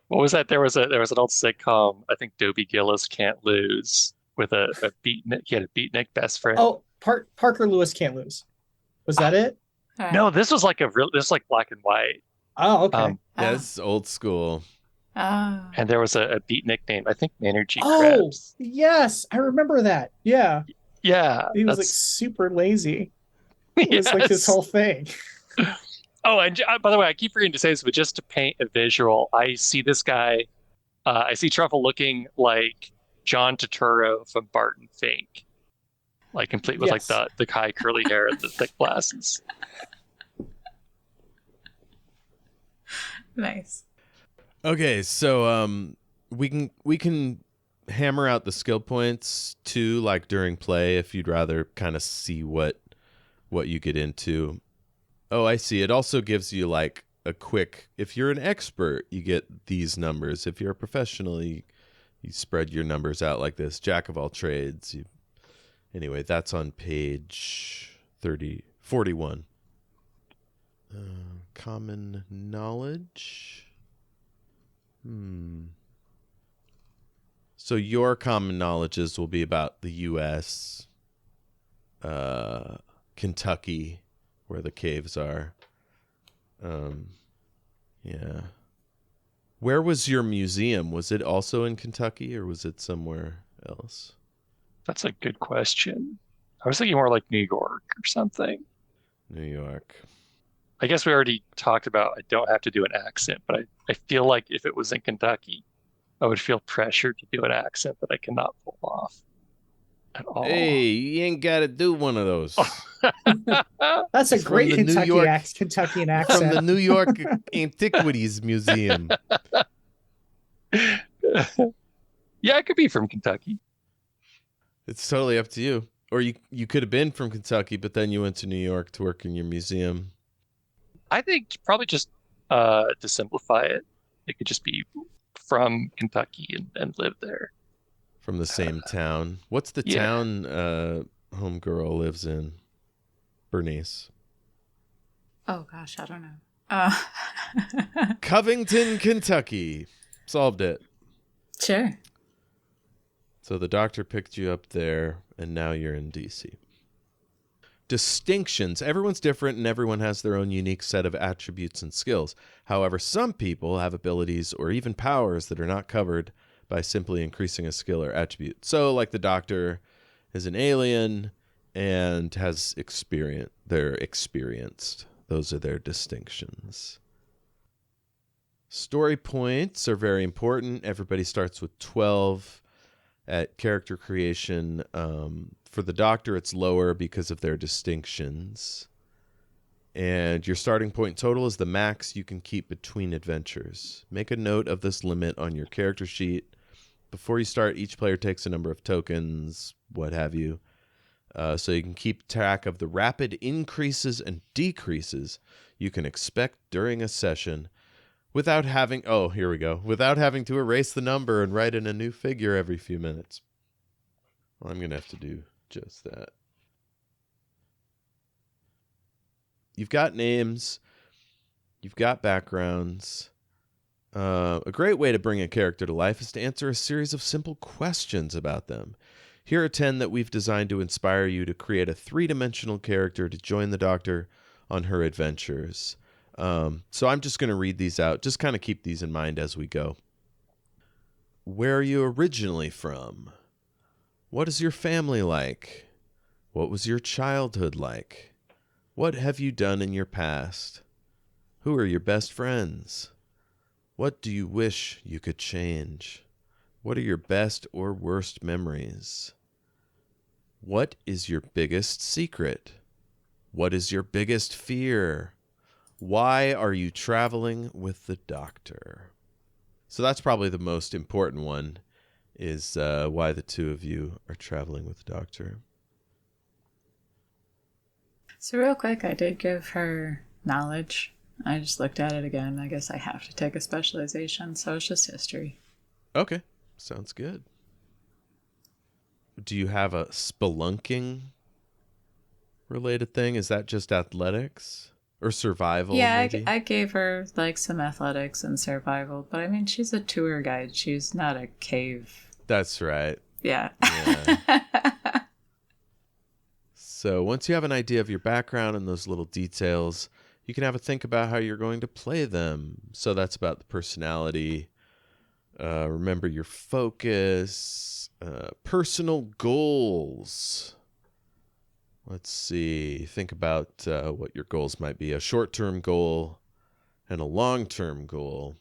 What was that? There was an old sitcom, I think Dobie Gillis Can't Lose, with a beatnik. He had a beatnik best friend. Oh, Parker Lewis Can't Lose. Was that it? All right. No, this was like this was like black and white. Oh, okay. Yeah, Oh. this is old school. Oh. And there was a beatnik named, I think, Maynard G. Oh, Krebs. yes, I remember that. Yeah, Yeah, he was like super lazy. It was like yes. this whole thing. Oh, and by the way, I keep forgetting to say this, but just to paint a visual, I see this guy. I see Truffle looking like John Turturro from Barton Fink, like complete with Yes. like the high curly hair and the thick glasses. Nice. Okay, so we can hammer out the skill points too, like during play, if you'd rather kind of see what you get into. Oh, I see. It also gives you like a quick, if you're an expert, you get these numbers. If you're a professional, you spread your numbers out like this. Jack of all trades. Anyway, that's on page 41. Common knowledge. So your common knowledges will be about the U.S., Kentucky, where the caves are. Yeah. Where was your museum? Was it also in Kentucky or was it somewhere else? That's a good question. I was thinking more like New York or something. New York. I guess we already talked about I don't have to do an accent, but I feel like if it was in Kentucky, I would feel pressured to do an accent that I cannot pull off at all. Hey, you ain't got to do one of those. That's a It's from great the New York- Kentuckian From accent. the New York Antiquities Museum. Yeah, it could be from Kentucky. It's totally up to you. Or you could have been from Kentucky, but then you went to New York to work in your museum. I think probably just to simplify it, it could just be from Kentucky and live there. From the same town. What's the Yeah. town homegirl lives in? Bernice. Oh gosh, I don't know. Covington, Kentucky. Solved it. Sure. So the doctor picked you up there, and now you're in D.C. Distinctions. Everyone's different, and everyone has their own unique set of attributes and skills. However, some people have abilities or even powers that are not covered by simply increasing a skill or attribute. So, like the doctor is an alien and has experience. They're experienced. Those are their distinctions. Story points are very important. Everybody starts with 12 at character creation. For the doctor, it's lower because of their distinctions. And your starting point total is the max you can keep between adventures. Make a note of this limit on your character sheet. Before you start, each player takes a number of tokens, what have you. So you can keep track of the rapid increases and decreases you can expect during a session without having, without having to erase the number and write in a new figure every few minutes. Well, I'm going to have to do just that. You've got names. You've got backgrounds. A great way to bring a character to life is to answer a series of simple questions about them. Here are 10 that we've designed to inspire you to create a three-dimensional character to join the Doctor on her adventures. So I'm just going to read these out. Just kind of keep these in mind as we go. Where are you originally from? What is your family like? What was your childhood like? What have you done in your past? Who are your best friends? What do you wish you could change? What are your best or worst memories? What is your biggest secret? What is your biggest fear? Why are you traveling with the Doctor? So that's probably the most important one, is why the two of you are traveling with the Doctor. So real quick, I did give her knowledge I just looked at it again. I guess I have to take a specialization, so it's just history. Okay, sounds good. Do you have a spelunking related thing? Is that just athletics or survival? Yeah, maybe? I gave her like some athletics and survival, but I mean, she's a tour guide. She's not a cave. That's right. Yeah. Yeah. So once you have an idea of your background and those little details, you can have a think about how you're going to play them. So that's about the personality. Remember your focus, personal goals. Let's see. Think about what your goals might be. A short-term goal and a long-term goal.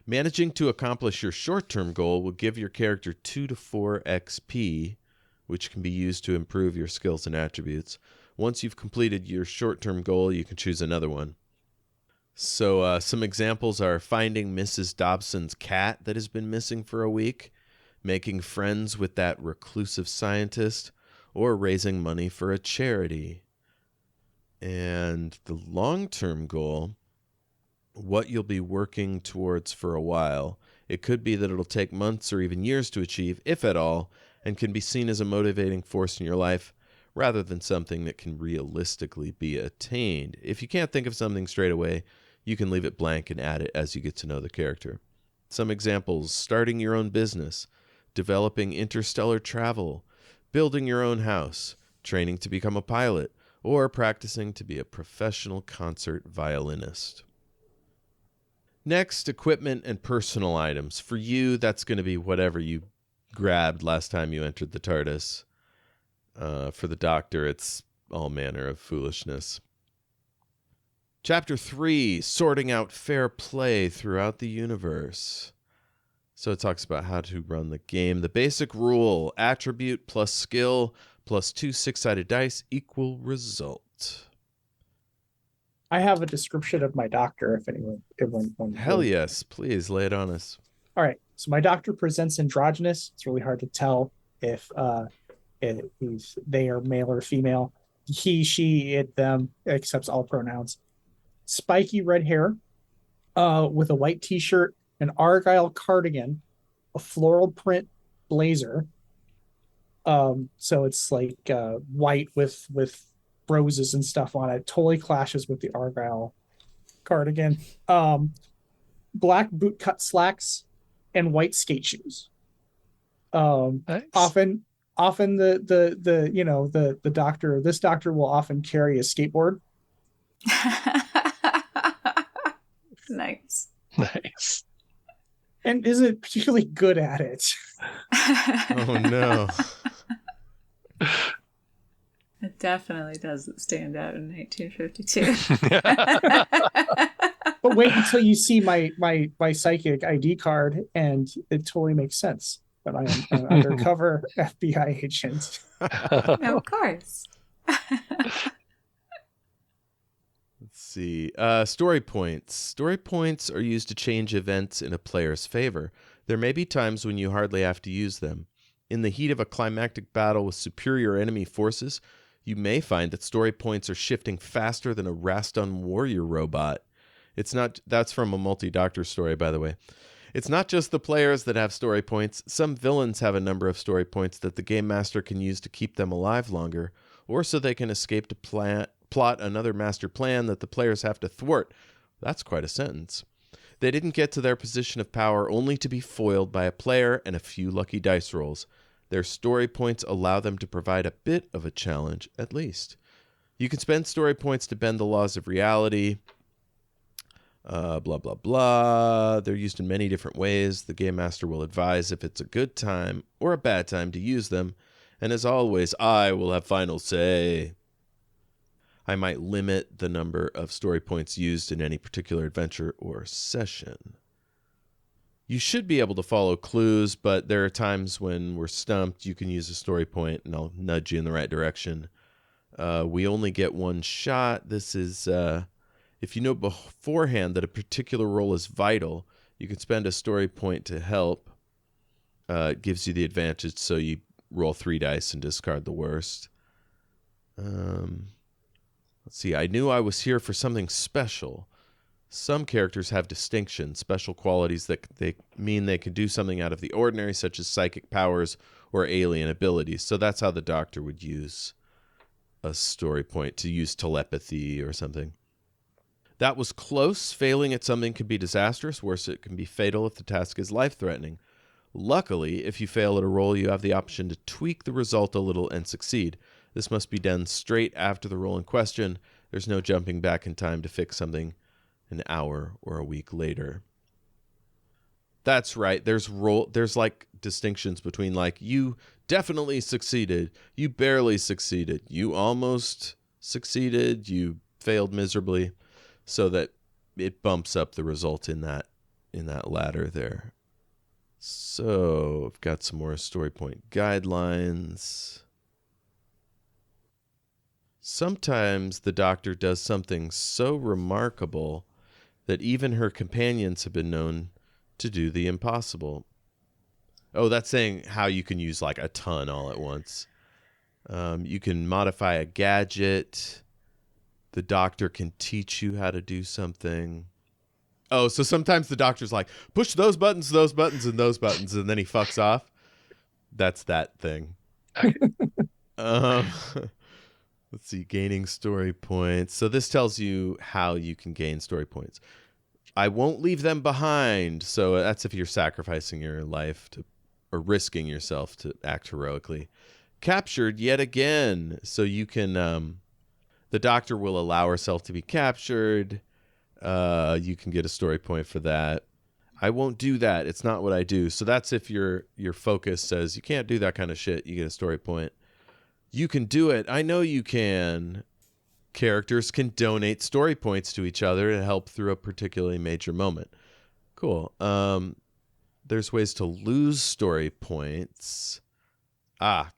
Managing to accomplish your short-term goal will give your character 2 to 4 XP, which can be used to improve your skills and attributes. Once you've completed your short-term goal, you can choose another one. So some examples are finding Mrs. Dobson's cat that has been missing for a week, making friends with that reclusive scientist, or raising money for a charity. And the long-term goal, what you'll be working towards for a while. It could be that it'll take months or even years to achieve, if at all, and can be seen as a motivating force in your life rather than something that can realistically be attained. If you can't think of something straight away, you can leave it blank and add it as you get to know the character. Some examples: starting your own business, developing interstellar travel, building your own house, training to become a pilot, or practicing to be a professional concert violinist. Next, equipment and personal items. For you, that's going to be whatever you grabbed last time you entered the TARDIS. For the Doctor, it's all manner of foolishness. Chapter 3, sorting out fair play throughout the universe. So it talks about how to run the game. The basic rule: attribute plus skill plus 2 6-sided dice equal result. I have a description of my doctor if everyone wants. Hell yes, please lay it on us. All right. So my doctor presents androgynous. It's really hard to tell if they are male or female. He, she, it, them, accepts all pronouns. Spiky red hair, with a white t-shirt, an argyle cardigan, a floral print blazer. So it's like white with roses and stuff on it. Totally clashes with the argyle cardigan. Black bootcut slacks and white skate shoes. Nice. Often the doctor, this doctor will often carry a skateboard. Nice. Nice. And isn't particularly good at it. Oh no. It definitely doesn't stand out in 1952. But wait until you see my psychic ID card, and it totally makes sense that I am an undercover FBI agent. Of course. Let's see. Story points. Story points are used to change events in a player's favor. There may be times when you hardly have to use them. In the heat of a climactic battle with superior enemy forces, you may find that story points are shifting faster than a Raston warrior robot. That's from a multi-doctor story, by the way. It's not just the players that have story points. Some villains have a number of story points that the game master can use to keep them alive longer, or so they can escape to plot another master plan that the players have to thwart. That's quite a sentence. They didn't get to their position of power only to be foiled by a player and a few lucky dice rolls. Their story points allow them to provide a bit of a challenge, at least. You can spend story points to bend the laws of reality. Blah, blah, blah. They're used in many different ways. The game master will advise if it's a good time or a bad time to use them. And as always, I will have final say. I might limit the number of story points used in any particular adventure or session. You should be able to follow clues, but there are times when we're stumped. You can use a story point, and I'll nudge you in the right direction. We only get one shot. This is, if you know beforehand that a particular role is vital, you can spend a story point to help. It gives you the advantage, so you roll 3 dice and discard the worst. Let's see. I knew I was here for something special. Some characters have distinctions, special qualities that they mean they can do something out of the ordinary, such as psychic powers or alien abilities. So that's how the Doctor would use a story point, to use telepathy or something. That was close. Failing at something can be disastrous. Worse, it can be fatal if the task is life-threatening. Luckily, if you fail at a roll, you have the option to tweak the result a little and succeed. This must be done straight after the roll in question. There's no jumping back in time to fix something an hour or a week later. That's right. There's like distinctions between like, you definitely succeeded, you barely succeeded, you almost succeeded, you failed miserably, so that it bumps up the result in that ladder there. So I've got some more story point guidelines. Sometimes the Doctor does something so remarkable that even her companions have been known to do the impossible. Oh, that's saying how you can use like a ton all at once. You can modify a gadget. The Doctor can teach you how to do something. Oh, so sometimes the Doctor's like, push those buttons, and those buttons, and then he fucks off. That's that thing. Let's see, gaining story points. So this tells you how you can gain story points. I won't leave them behind. So that's if you're sacrificing your life or risking yourself to act heroically. Captured yet again. So you can, the Doctor will allow herself to be captured. You can get a story point for that. I won't do that. It's not what I do. So that's if your focus says you can't do that kind of shit. You get a story point. You can do it. I know you can. Characters can donate story points to each other to help through a particularly major moment. Cool. There's ways to lose story points.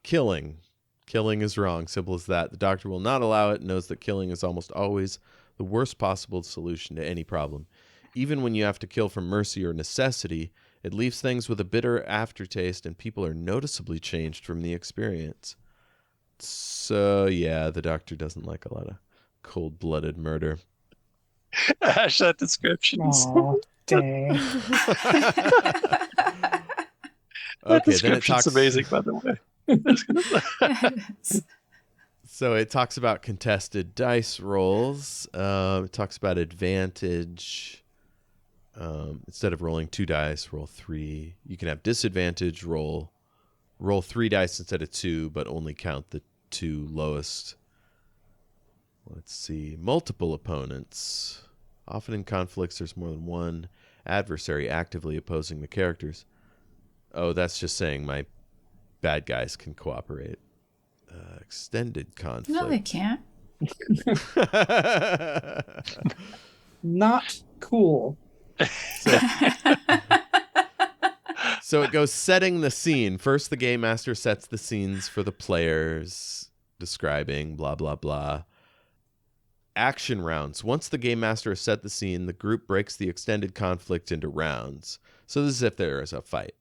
Killing. Killing is wrong. Simple as that. The Doctor will not allow it. Knows that killing is almost always the worst possible solution to any problem. Even when you have to kill from mercy or necessity, it leaves things with a bitter aftertaste, and people are noticeably changed from the experience. So, yeah, the Doctor doesn't like a lot of cold-blooded murder. Ash, that description. Oh, dang. That description's amazing, by the way. So it talks about contested dice rolls. It talks about advantage. Instead of rolling 2 dice, roll 3. You can have disadvantage, roll 3 dice instead of 2, but only count the 2 lowest. Let's see. Multiple opponents. Often in conflicts, there's more than one adversary actively opposing the characters. Oh, that's just saying my bad guys can cooperate. Extended conflict. No, they can't. Not cool. So it goes setting the scene. First, the game master sets the scenes for the players, describing blah, blah, blah. Action rounds. Once the game master has set the scene, the group breaks the extended conflict into rounds. So this is if there is a fight.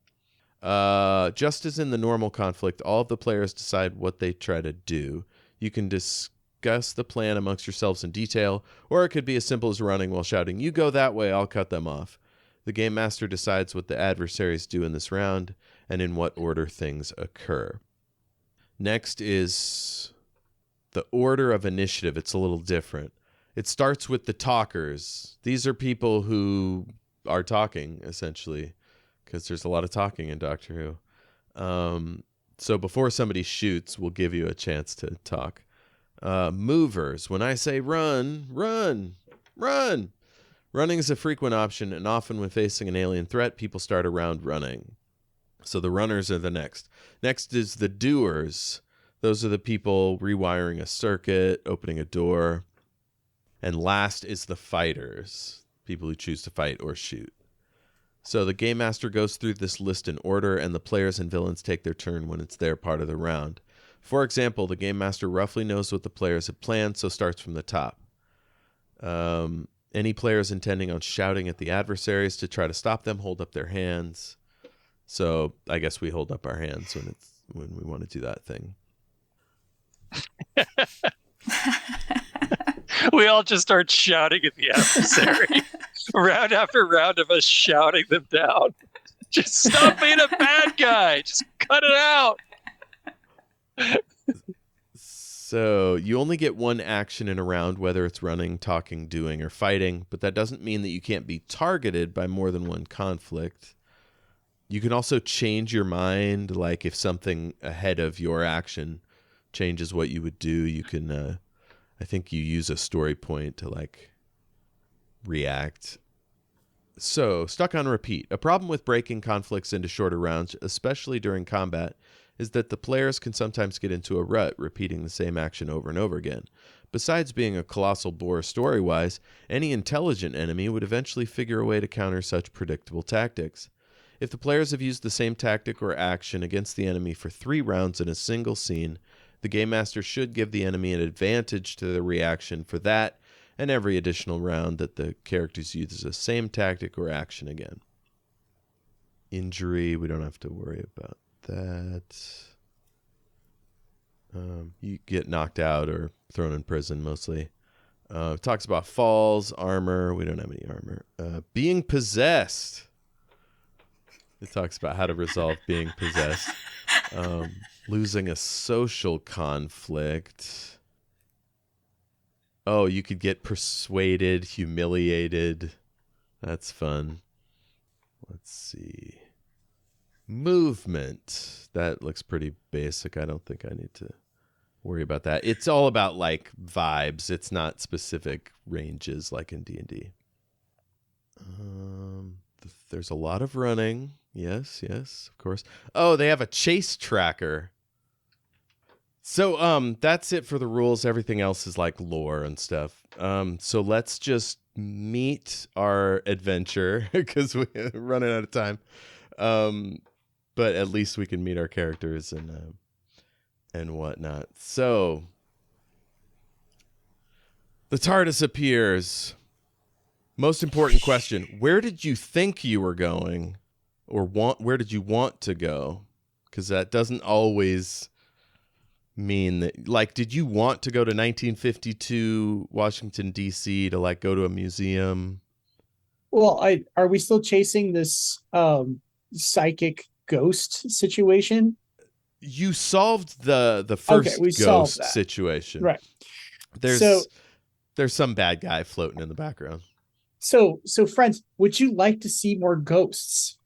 Just as in the normal conflict, all of the players decide what they try to do. You can discuss the plan amongst yourselves in detail, or it could be as simple as running while shouting, "You go that way, I'll cut them off." The game master decides what the adversaries do in this round and in what order things occur. Next is the order of initiative. It's a little different. It starts with the talkers. These are people who are talking, essentially, because there's a lot of talking in Doctor Who. So before somebody shoots, we'll give you a chance to talk. Movers. When I say run, run, run. Running is a frequent option, and often when facing an alien threat, people start a round running. So the runners are the next. Next is the doers. Those are the people rewiring a circuit, opening a door. And last is the fighters, people who choose to fight or shoot. So the game master goes through this list in order, and the players and villains take their turn when it's their part of the round. For example, the game master roughly knows what the players have planned, so starts from the top. Any players intending on shouting at the adversaries to try to stop them hold up their hands. So I guess we hold up our hands when we want to do that thing. We all just start shouting at the adversary. Round after round of us shouting them down. Just stop being a bad guy. Just cut it out. So you only get one action in a round, whether it's running, talking, doing, or fighting, but that doesn't mean that you can't be targeted by more than one conflict. You can also change your mind, like if something ahead of your action changes what you would do, you can, I think you use a story point to like react. So, stuck on repeat. A problem with breaking conflicts into shorter rounds, especially during combat, is that the players can sometimes get into a rut, repeating the same action over and over again. Besides being a colossal bore story-wise, any intelligent enemy would eventually figure a way to counter such predictable tactics. If the players have used the same tactic or action against the enemy for 3 rounds in a single scene, the Game Master should give the enemy an advantage to the reaction for that and every additional round that the characters use the same tactic or action again. Injury, we don't have to worry about that. You get knocked out or thrown in prison mostly. It talks about falls, armor. We don't have any armor. Being possessed. It talks about how to resolve being possessed. Losing a social conflict. Oh, you could get persuaded, humiliated. That's fun. Let's see. Movement. That looks pretty basic. I don't think I need to worry about that. It's all about like vibes. It's not specific ranges like in D&D. There's a lot of running. Yes, of course. Oh, they have a chase tracker. So that's it for the rules. Everything else is like lore and stuff. So let's just meet our adventure because we're running out of time. But at least we can meet our characters and whatnot. So the TARDIS appears. Most important question: where did you think you were going, or where did you want to go? Because that doesn't always mean that. Like, did you want to go to 1952 Washington D.C. to like go to a museum? Well, are we still chasing this psychic ghost situation? You solved the first ghost situation, right? There's some bad guy floating in the background. So friends, would you like to see more ghosts?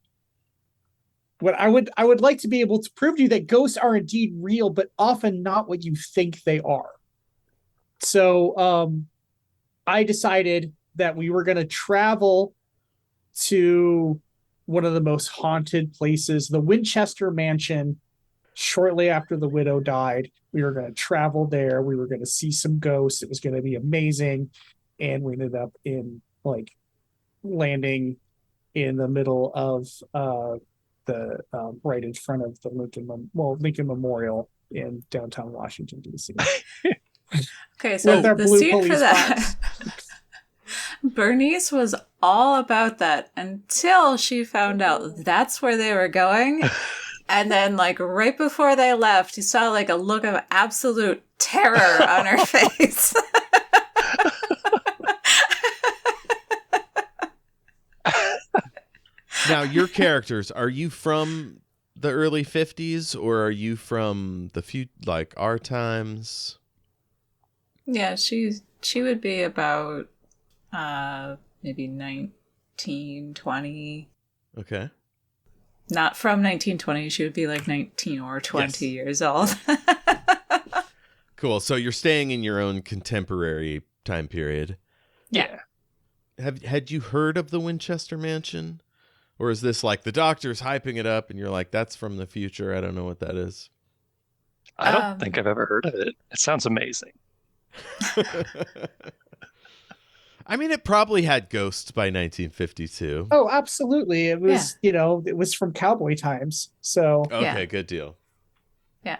What I would like to be able to prove to you that ghosts are indeed real, but often not what you think they are. So I decided that we were going to travel to one of the most haunted places, the Winchester Mansion. Shortly after the widow died, we were going to travel there. We were going to see some ghosts. It was going to be amazing. And we ended up in like landing in the middle of the right in front of the Lincoln Memorial in downtown Washington, D.C. Okay, so the scene for that. Box. Bernice was all about that until she found out that's where they were going. And then, like, right before they left, you saw, like, a look of absolute terror on her face. Now, your characters, are you from the early 50s or are you from the like our times? Yeah, she would be about maybe 1920. Okay. Not from 1920. She would be like 19 or 20 years old. Cool. So you're staying in your own contemporary time period. Yeah. Had you heard of the Winchester Mansion? Or is this like the Doctor's hyping it up and you're like, that's from the future? I don't know what that is. I don't think I've ever heard of it. It sounds amazing. I mean, it probably had ghosts by 1952. Oh, absolutely. It was, it was from cowboy times. So okay, good deal. Yeah.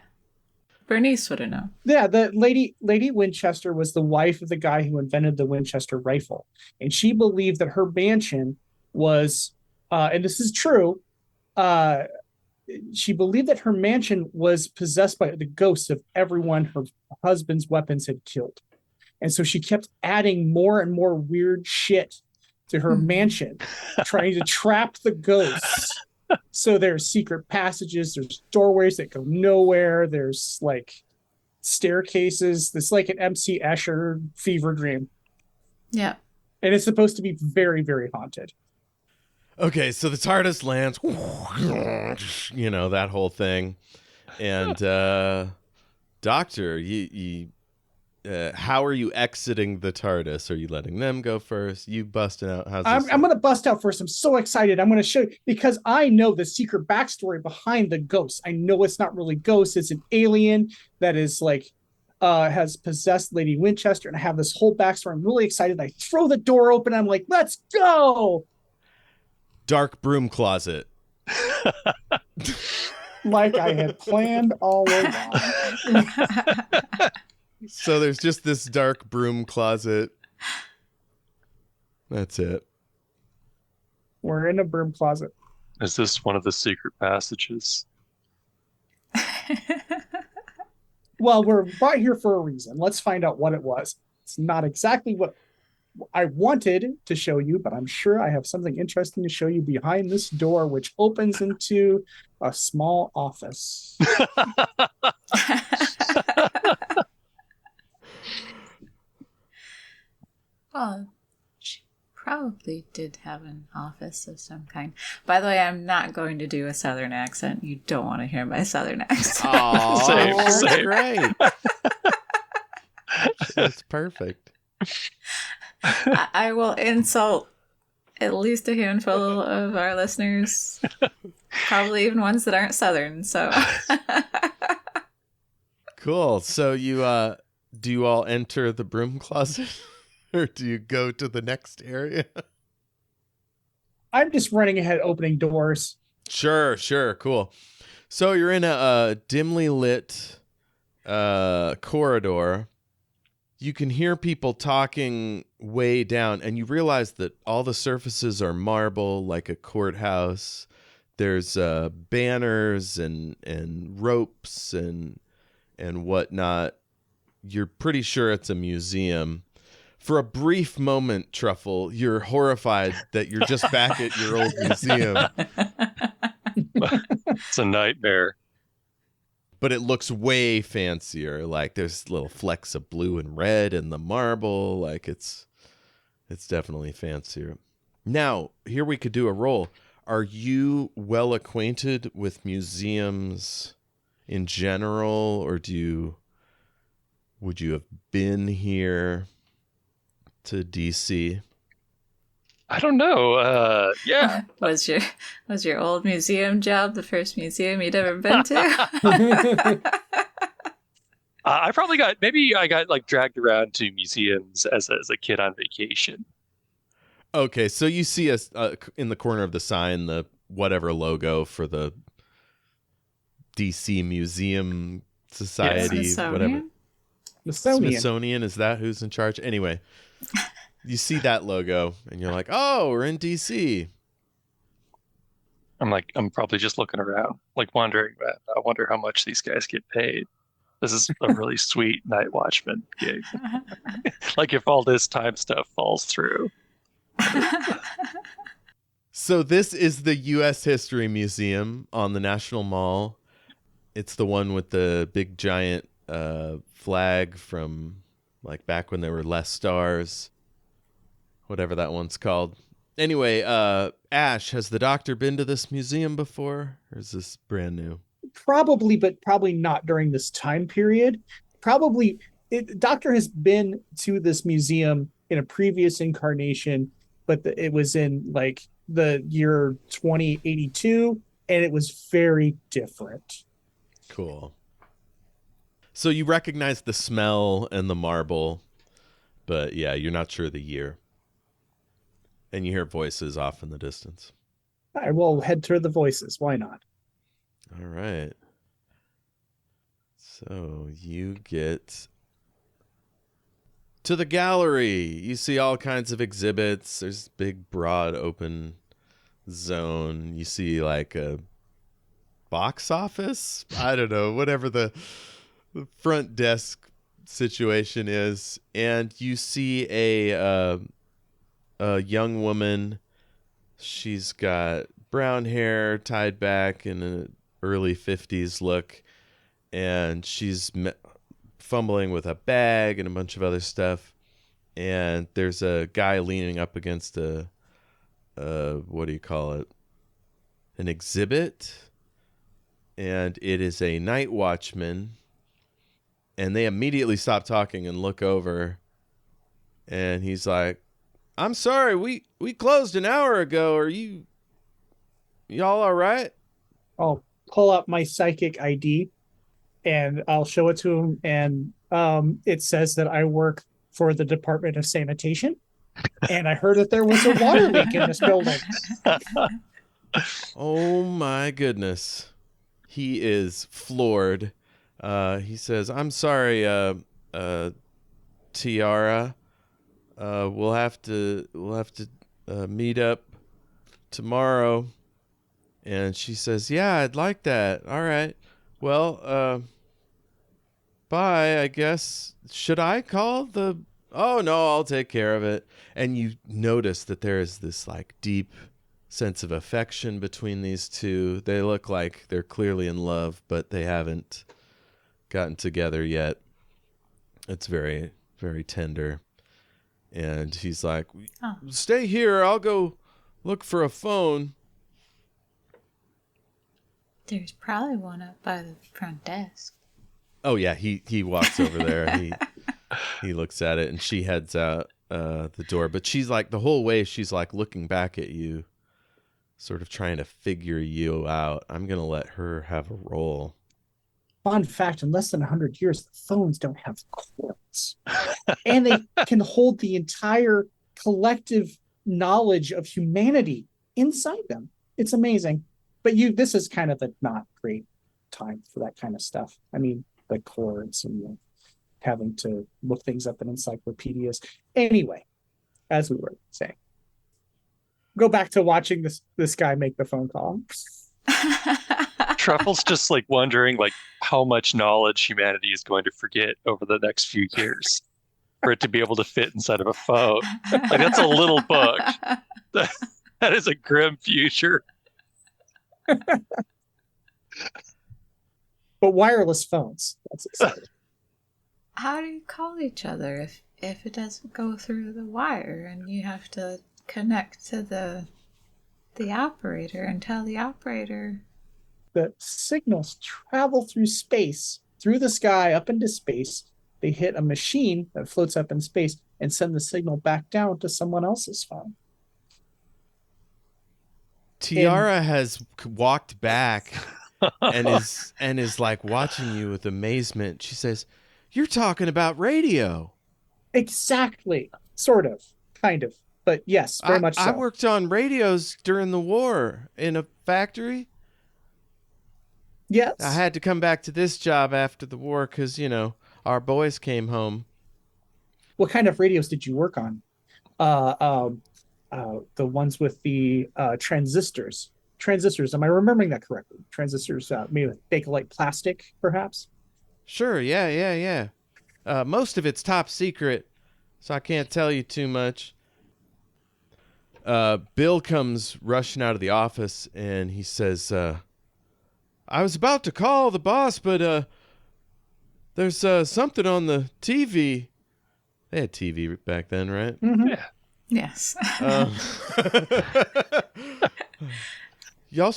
Bernice would have known. Yeah, the Lady Winchester was the wife of the guy who invented the Winchester rifle. And she believed that her mansion was, and this is true, she believed that her mansion was possessed by the ghosts of everyone her husband's weapons had killed. And so she kept adding more and more weird shit to her mansion, trying to trap the ghosts. So there's secret passages, there's doorways that go nowhere, there's like staircases. It's like an MC Escher fever dream. Yeah. And it's supposed to be very, very haunted. Okay, so the TARDIS lands, you know, that whole thing. And Doctor, how are you exiting the TARDIS? Are you letting them go first? You busting out? I'm going to bust out first. I'm so excited. I'm going to show you because I know the secret backstory behind the ghost. I know it's not really ghosts. It's an alien that is like has possessed Lady Winchester, and I have this whole backstory. I'm really excited. I throw the door open. I'm like, let's go. Dark broom closet. Like I had planned all along. So there's just this dark broom closet. That's it. We're in a broom closet. Is this one of the secret passages? Well, we're brought here for a reason. Let's find out what it was. It's not exactly what I wanted to show you, but I'm sure I have something interesting to show you behind this door, which opens into a small office. Well, she probably did have an office of some kind. By the way, I'm not going to do a Southern accent. You don't want to hear my Southern accent. Oh, Same. that's great. That's perfect. I will insult at least a handful of our listeners, probably even ones that aren't Southern. So Cool. So you do you all enter the broom closet, or do you go to the next area? I'm just running ahead, opening doors. Sure, cool. So you're in a dimly lit corridor. You can hear people talking way down, and you realize that all the surfaces are marble, like a courthouse. There's banners and ropes and whatnot. You're pretty sure it's a museum. For a brief moment, Truffle, you're horrified that you're just back at your old museum. It's a nightmare. But it looks way fancier. Like there's little flecks of blue and red in the marble. Like it's definitely fancier. Now, here we could do a roll. Are you well acquainted with museums in general, or would you have been here to DC? I don't know. Yeah. was your old museum job the first museum you'd ever been to? I got like dragged around to museums as a kid on vacation. Okay, so you see us in the corner of the sign, the whatever logo for the DC Museum Society, whatever. Smithsonian, is that who's in charge? Anyway, you see that logo and you're like, oh, we're in DC. I'm probably just looking around, like wondering, I wonder how much these guys get paid. This is a really sweet night watchman gig. Like if all this time stuff falls through. So this is the U.S. History Museum on the National Mall. It's the one with the big giant flag from like back when there were less stars, whatever that one's called. Anyway, Ash, has the Doctor been to this museum before, or is this brand new? Probably, but probably not during this time period. Doctor has been to this museum in a previous incarnation, but it was in like the year 2082, and it was very different. Cool. So you recognize the smell and the marble, but yeah, you're not sure the year. And you hear voices off in the distance. I will head to the voices. Why not? All right. So you get to the gallery. You see all kinds of exhibits. There's big, broad, open zone. You see like a box office. I don't know, whatever the front desk situation is, and you see a young woman. She's got brown hair tied back in an early 50s look, and she's fumbling with a bag and a bunch of other stuff. And there's a guy leaning up against a what do you call it? An exhibit. And it is a night watchman. And they immediately stop talking and look over. And he's like, "I'm sorry, we closed an hour ago. Are y'all all right?" I'll pull up my psychic ID and I'll show it to him. And it says that I work for the Department of Sanitation. And I heard that there was a water leak in this building. Oh my goodness. He is floored. He says, "I'm sorry, Tiara. We'll have to meet up tomorrow." And she says, "Yeah, I'd like that. All right. Well, bye, I guess. Should I call the... Oh, no, I'll take care of it." And you notice that there is this like deep sense of affection between these two. They look like they're clearly in love, but they haven't gotten together yet. It's very, very tender. And he's like, "Stay here. I'll go look for a phone." There's probably one up by the front desk. Oh, yeah. He walks over there. He looks at it, and she heads out the door. But she's like, the whole way, she's like looking back at you, sort of trying to figure you out. I'm going to let her have a roll. Fun fact, in less than 100 years, the phones don't have cords. And they can hold the entire collective knowledge of humanity inside them. It's amazing. But this is kind of a not great time for that kind of stuff. I mean, the cords and having to look things up in encyclopedias. Anyway, as we were saying, go back to watching this guy make the phone call. Truffle's just like wondering like how much knowledge humanity is going to forget over the next few years for it to be able to fit inside of a phone. Like, that's a little book. That is a grim future. But wireless phones. That's exciting. How do you call each other if it doesn't go through the wire and you have to connect to the operator and tell the operator? The signals travel through space, through the sky, up into space. They hit a machine that floats up in space and send the signal back down to someone else's phone. Tiara has walked back and is like watching you with amazement. She says, "You're talking about radio." Exactly. Sort of. Kind of. But yes, very much so. I worked on radios during the war in a factory. Yes. I had to come back to this job after the war because, our boys came home. What kind of radios did you work on? The ones with the transistors. Transistors. Am I remembering that correctly? Transistors made with Bakelite plastic, perhaps? Sure. Yeah. Most of it's top secret, so I can't tell you too much. Bill comes rushing out of the office, and he says, "I was about to call the boss, but there's something on the TV." They had TV back then, right? Mm-hmm. Yeah. Yes. You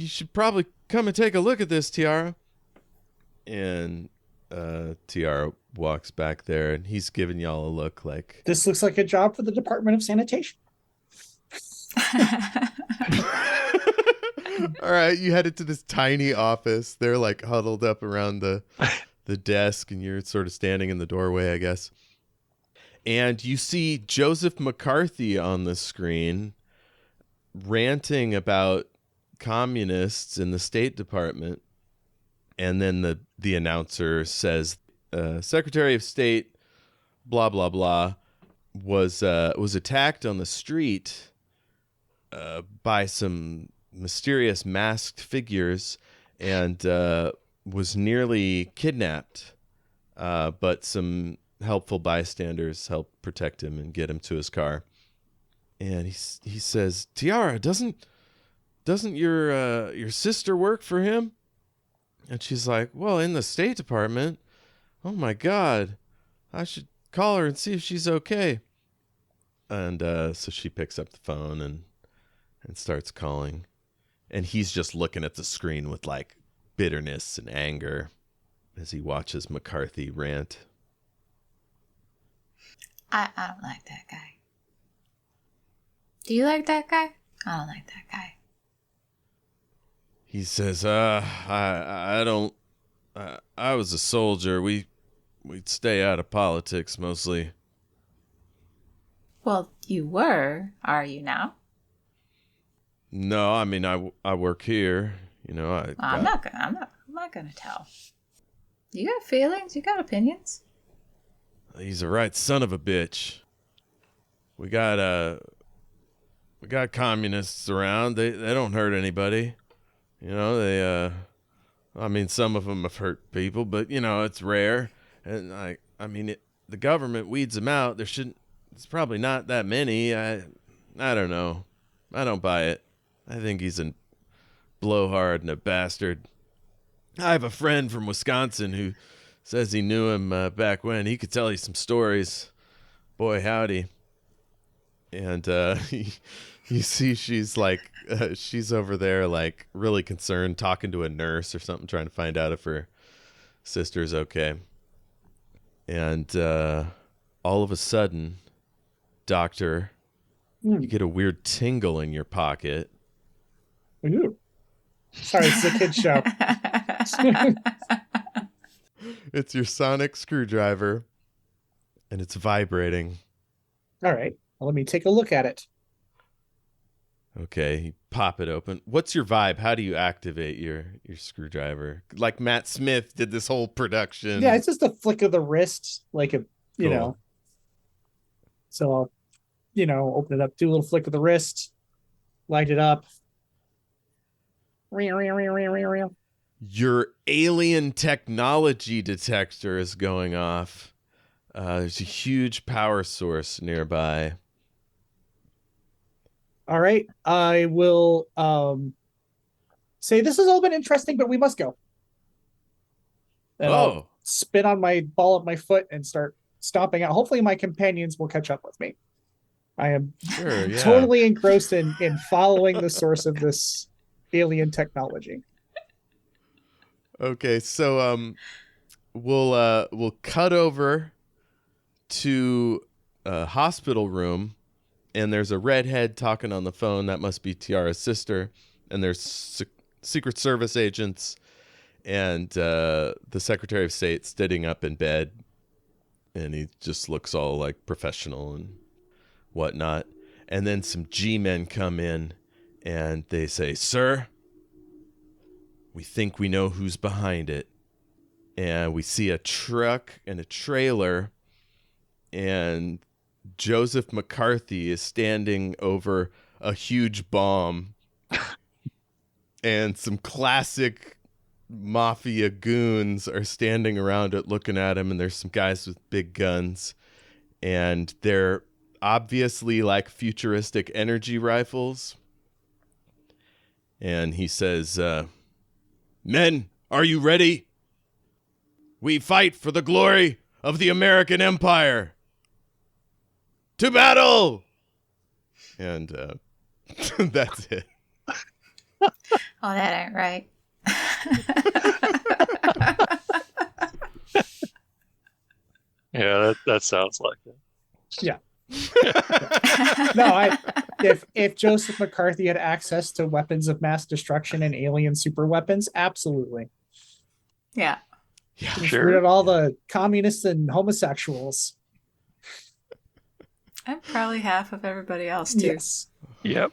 should probably come and take a look at this, Tiara. And Tiara walks back there, and he's giving y'all a look like, "This looks like a job for the Department of Sanitation." All right, you headed to this tiny office. They're like huddled up around the desk, and you're sort of standing in the doorway, I guess. And you see Joseph McCarthy on the screen ranting about communists in the State Department. And then the announcer says, Secretary of State, blah, blah, blah, was attacked on the street by some mysterious masked figures and was nearly kidnapped. but some helpful bystanders help protect him and get him to his car. And he says, Tiara, doesn't your sister work for him? And she's like, well, in the State Department. Oh my God, I should call her and see if she's okay. And so she picks up the phone and starts calling. And he's just looking at the screen with like bitterness and anger as he watches McCarthy rant. I don't like that guy. Do you like that guy? I don't like that guy. He says, I don't, I was a soldier. We'd stay out of politics mostly. Well, you were. Are you now? No, I mean, I work here. You know, I'm not gonna tell. You got feelings. You got opinions. He's a right son of a bitch. We got communists around. They don't hurt anybody. You know, I mean, some of them have hurt people, but you know, it's rare. And I mean, the government weeds them out. It's probably not that many. I don't know. I don't buy it. I think he's a blowhard and a bastard. I have a friend from Wisconsin who says he knew him back when. He could tell you some stories. Boy, howdy. And you see she's like, she's over there like really concerned, talking to a nurse or something, trying to find out if her sister's okay. And all of a sudden, Doctor, you get a weird tingle in your pocket. Ooh. Sorry, it's a kid's show. It's your sonic screwdriver, and it's vibrating. All right. Well, let me take a look at it. Okay, you pop it open. What's your vibe? How do you activate your screwdriver? Like Matt Smith did this whole production. Yeah, it's just a flick of the wrist, like you Cool. know. So I'll, open it up, do a little flick of the wrist, light it up. Your alien technology detector is going off. There's a huge power source nearby. All right. I will say this has all been interesting, but we must go. And I'll spin on my ball at my foot and start stomping out. Hopefully my companions will catch up with me. I am totally engrossed in following the source of this alien technology. Okay, so we'll cut over to a hospital room, and there's a redhead talking on the phone. That must be Tiara's sister. And there's Secret Service agents and the Secretary of State sitting up in bed, and he just looks all like professional and whatnot. And then some G-men come in, and they say, "Sir, we think we know who's behind it." And we see a truck and a trailer, and Joseph McCarthy is standing over a huge bomb. And some classic mafia goons are standing around it looking at him, and there's some guys with big guns. And they're obviously like futuristic energy rifles. And he says, "Men, are you ready? We fight for the glory of the American Empire. To battle!" And that's it. Oh, that ain't right. Yeah, that sounds like it. Yeah. No, if Joseph McCarthy had access to weapons of mass destruction and alien super weapons, absolutely. Yeah. Yeah, Just root out all the communists and homosexuals. And probably half of everybody else, too. Yes. Yep.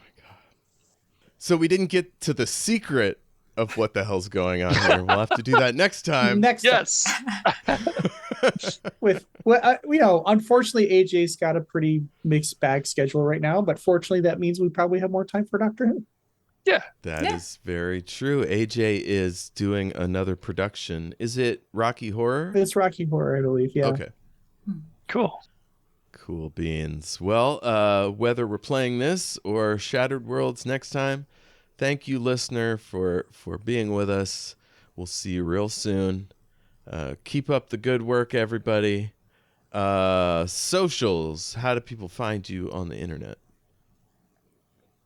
So we didn't get to the secret of what the hell's going on here. We'll have to do that next time. Yes. With unfortunately, AJ's got a pretty mixed bag schedule right now, but fortunately, that means we probably have more time for Doctor Who. Yeah. That is very true. AJ is doing another production. Is it Rocky Horror? It's Rocky Horror, I believe. Yeah. Okay. Cool. Cool beans. Well, whether we're playing this or Shattered Worlds next time, thank you, listener, for being with us. We'll see you real soon. Keep up the good work, everybody. Socials. How do people find you on the internet?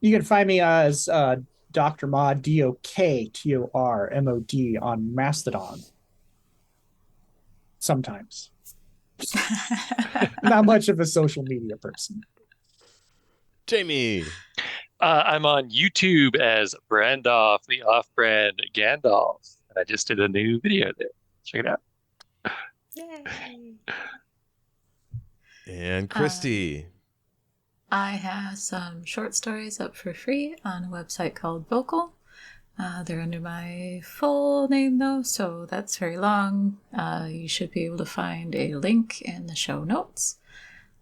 You can find me as Dr. Mod, DOKTORMOD on Mastodon. Sometimes. Not much of a social media person. Jayme. I'm on YouTube as Brandoff, the off-brand Gandalf. And I just did a new video there. Check it out. Yay! And Kristy. I have some short stories up for free on a website called Vocal. They're under my full name, though, so that's very long. You should be able to find a link in the show notes.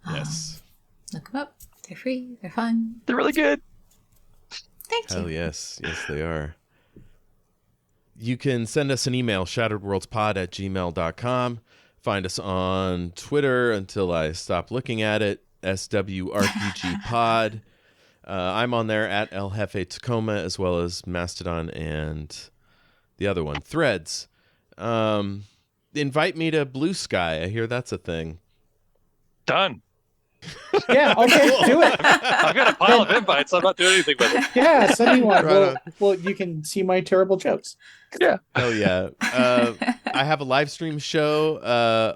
Yes. Look them up. They're free. They're fun. They're really good. Thank you. Hell yes. Yes, they are. You can send us an email, shatteredworldspod@gmail.com. Find us on Twitter until I stop looking at it, SWRPG Pod. I'm on there at El Jefe Tacoma, as well as Mastodon and the other one, Threads. Invite me to Blue Sky. I hear that's a thing. Done. Yeah, okay, do it. I've got a pile of invites. I'm not doing anything with it. Yeah, send me one. Right Well, you can see my terrible jokes. Yeah. Oh, yeah. I have a live stream show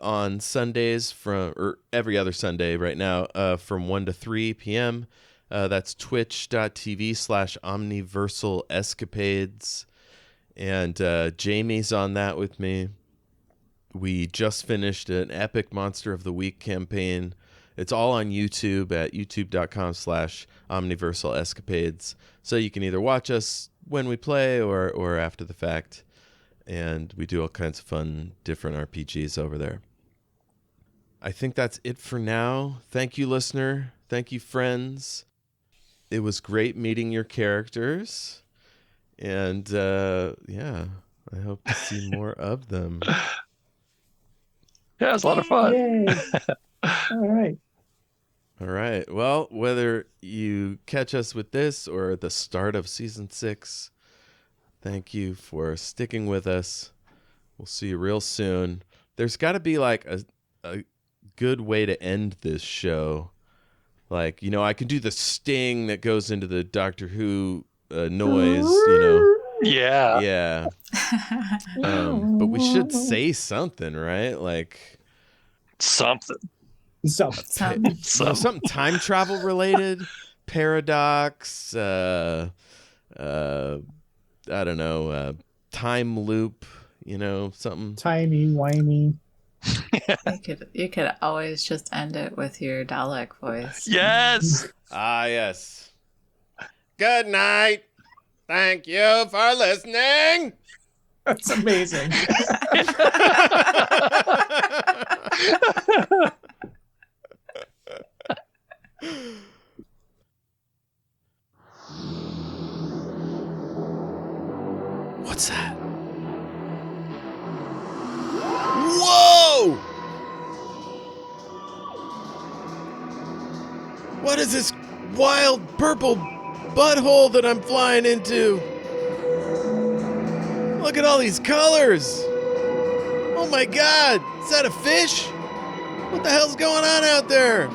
on Sundays or every other Sunday right now from 1 to 3 p.m. That's twitch.tv/Omniversal Escapades. And Jayme's on that with me. We just finished an epic Monster of the Week campaign. It's all on YouTube at youtube.com/Omniversal Escapades. So you can either watch us when we play or after the fact. And we do all kinds of fun, different RPGs over there. I think that's it for now. Thank you, listener. Thank you, friends. It was great meeting your characters. And, yeah, I hope to see more of them. Yeah, it was a lot of fun. Yay. All right. All right. Well, whether you catch us with this or at the start of season 6, thank you for sticking with us. We'll see you real soon. There's got to be like a good way to end this show. Like, I can do the sting that goes into the Doctor Who noise, Yeah. Yeah. But we should say something, right? Like Something. something time travel related, paradox, I don't know, time loop, something. Timey-wimey. You could always just end it with your Dalek voice. Yes. Ah, yes. Good night. Thank you for listening. That's amazing. What's that? Whoa! What is this wild purple butthole that I'm flying into? Look at all these colors! Oh my god! Is that a fish? What the hell's going on out there?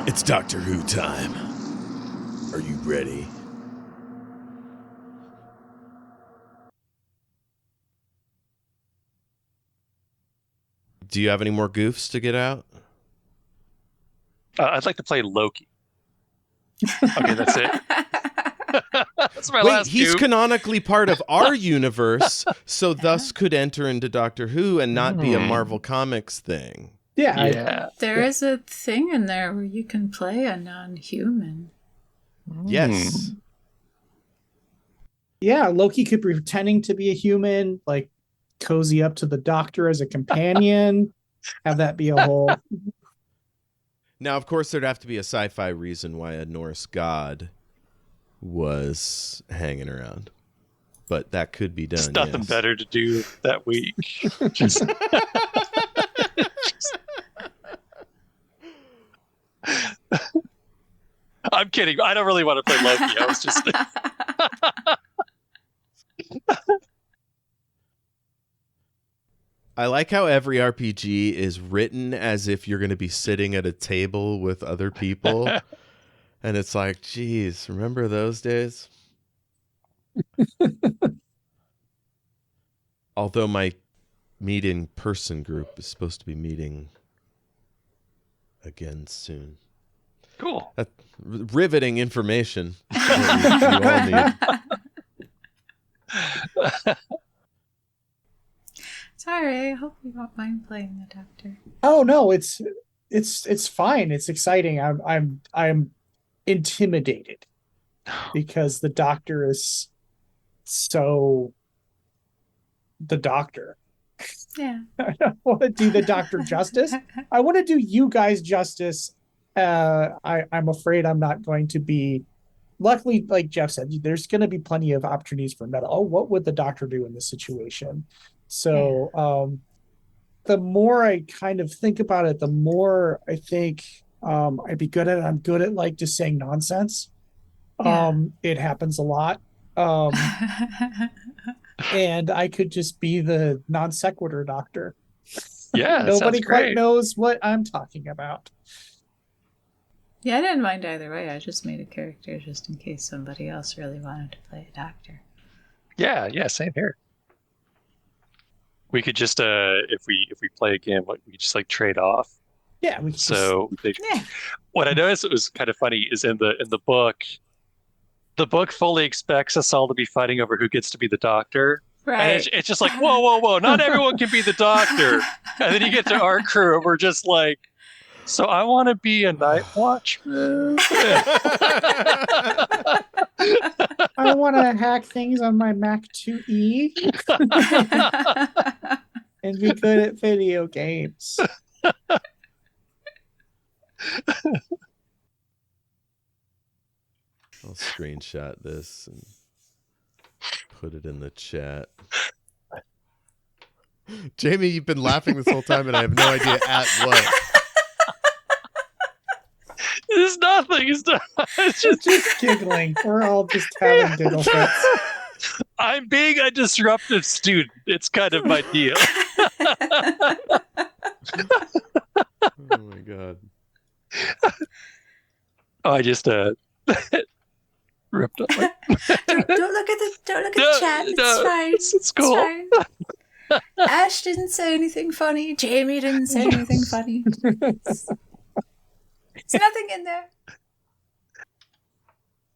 It's Doctor Who time. Are you ready? Do you have any more goofs to get out? I'd like to play Loki. Okay, that's it. That's my Wait, last he's goof. canonically part of our universe, so thus could enter into Doctor Who and not be a Marvel Comics thing. Yeah. Yeah. There is a thing in there where you can play a non-human. Yes. Yeah, Loki could be pretending to be a human, like cozy up to the Doctor as a companion, have that be a whole... Now, of course, there'd have to be a sci-fi reason why a Norse god was hanging around, but that could be done. There's nothing better to do that week. Just... I'm kidding. I don't really want to play Loki. I was just... I like how every RPG is written as if you're going to be sitting at a table with other people. And it's like, geez, remember those days? Although my meeting person group is supposed to be meeting again soon. Cool. Riveting information. you all need. Sorry, I hope you don't mind playing the Doctor. Oh no, it's fine. It's exciting. I'm intimidated because the Doctor is so the Doctor. Yeah. I don't want to do the Doctor justice. I want to do you guys justice. I'm afraid I'm not going to be. Luckily, like Jeff said, there's going to be plenty of opportunities for meta. Oh, what would the Doctor do in this situation? So, the more I kind of think about it, the more I think I'd be good at it. I'm good at like just saying nonsense. It happens a lot. And I could just be the non sequitur Doctor. Yeah, Nobody quite great. knows what I'm talking about. Yeah, I didn't mind either way. I just made a character just in case somebody else really wanted to play a Doctor. Yeah, same here. We could just if we play again, we could just like trade off. Yeah, we So Yeah. what I noticed was kind of funny is in the book, the book fully expects us all to be fighting over who gets to be the Doctor. Right. And it's just like, whoa, not everyone can be the Doctor. And then you get to our crew and we're just like, so I want to be a night watchman. I want to hack things on my Mac 2E and be good at video games. I'll screenshot this and put it in the chat. Jayme, you've been laughing this whole time and I have no idea at what. It's nothing. It's just giggling. We're all just having giggle fits. I'm being a disruptive student. It's kind of my deal. Oh my god. Oh, I just ripped up. Don't look at the chat. It's fine. It's cool. It's fine. Ash didn't say anything funny. Jayme didn't say anything funny. There's nothing in there.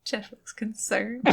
Jeff looks concerned.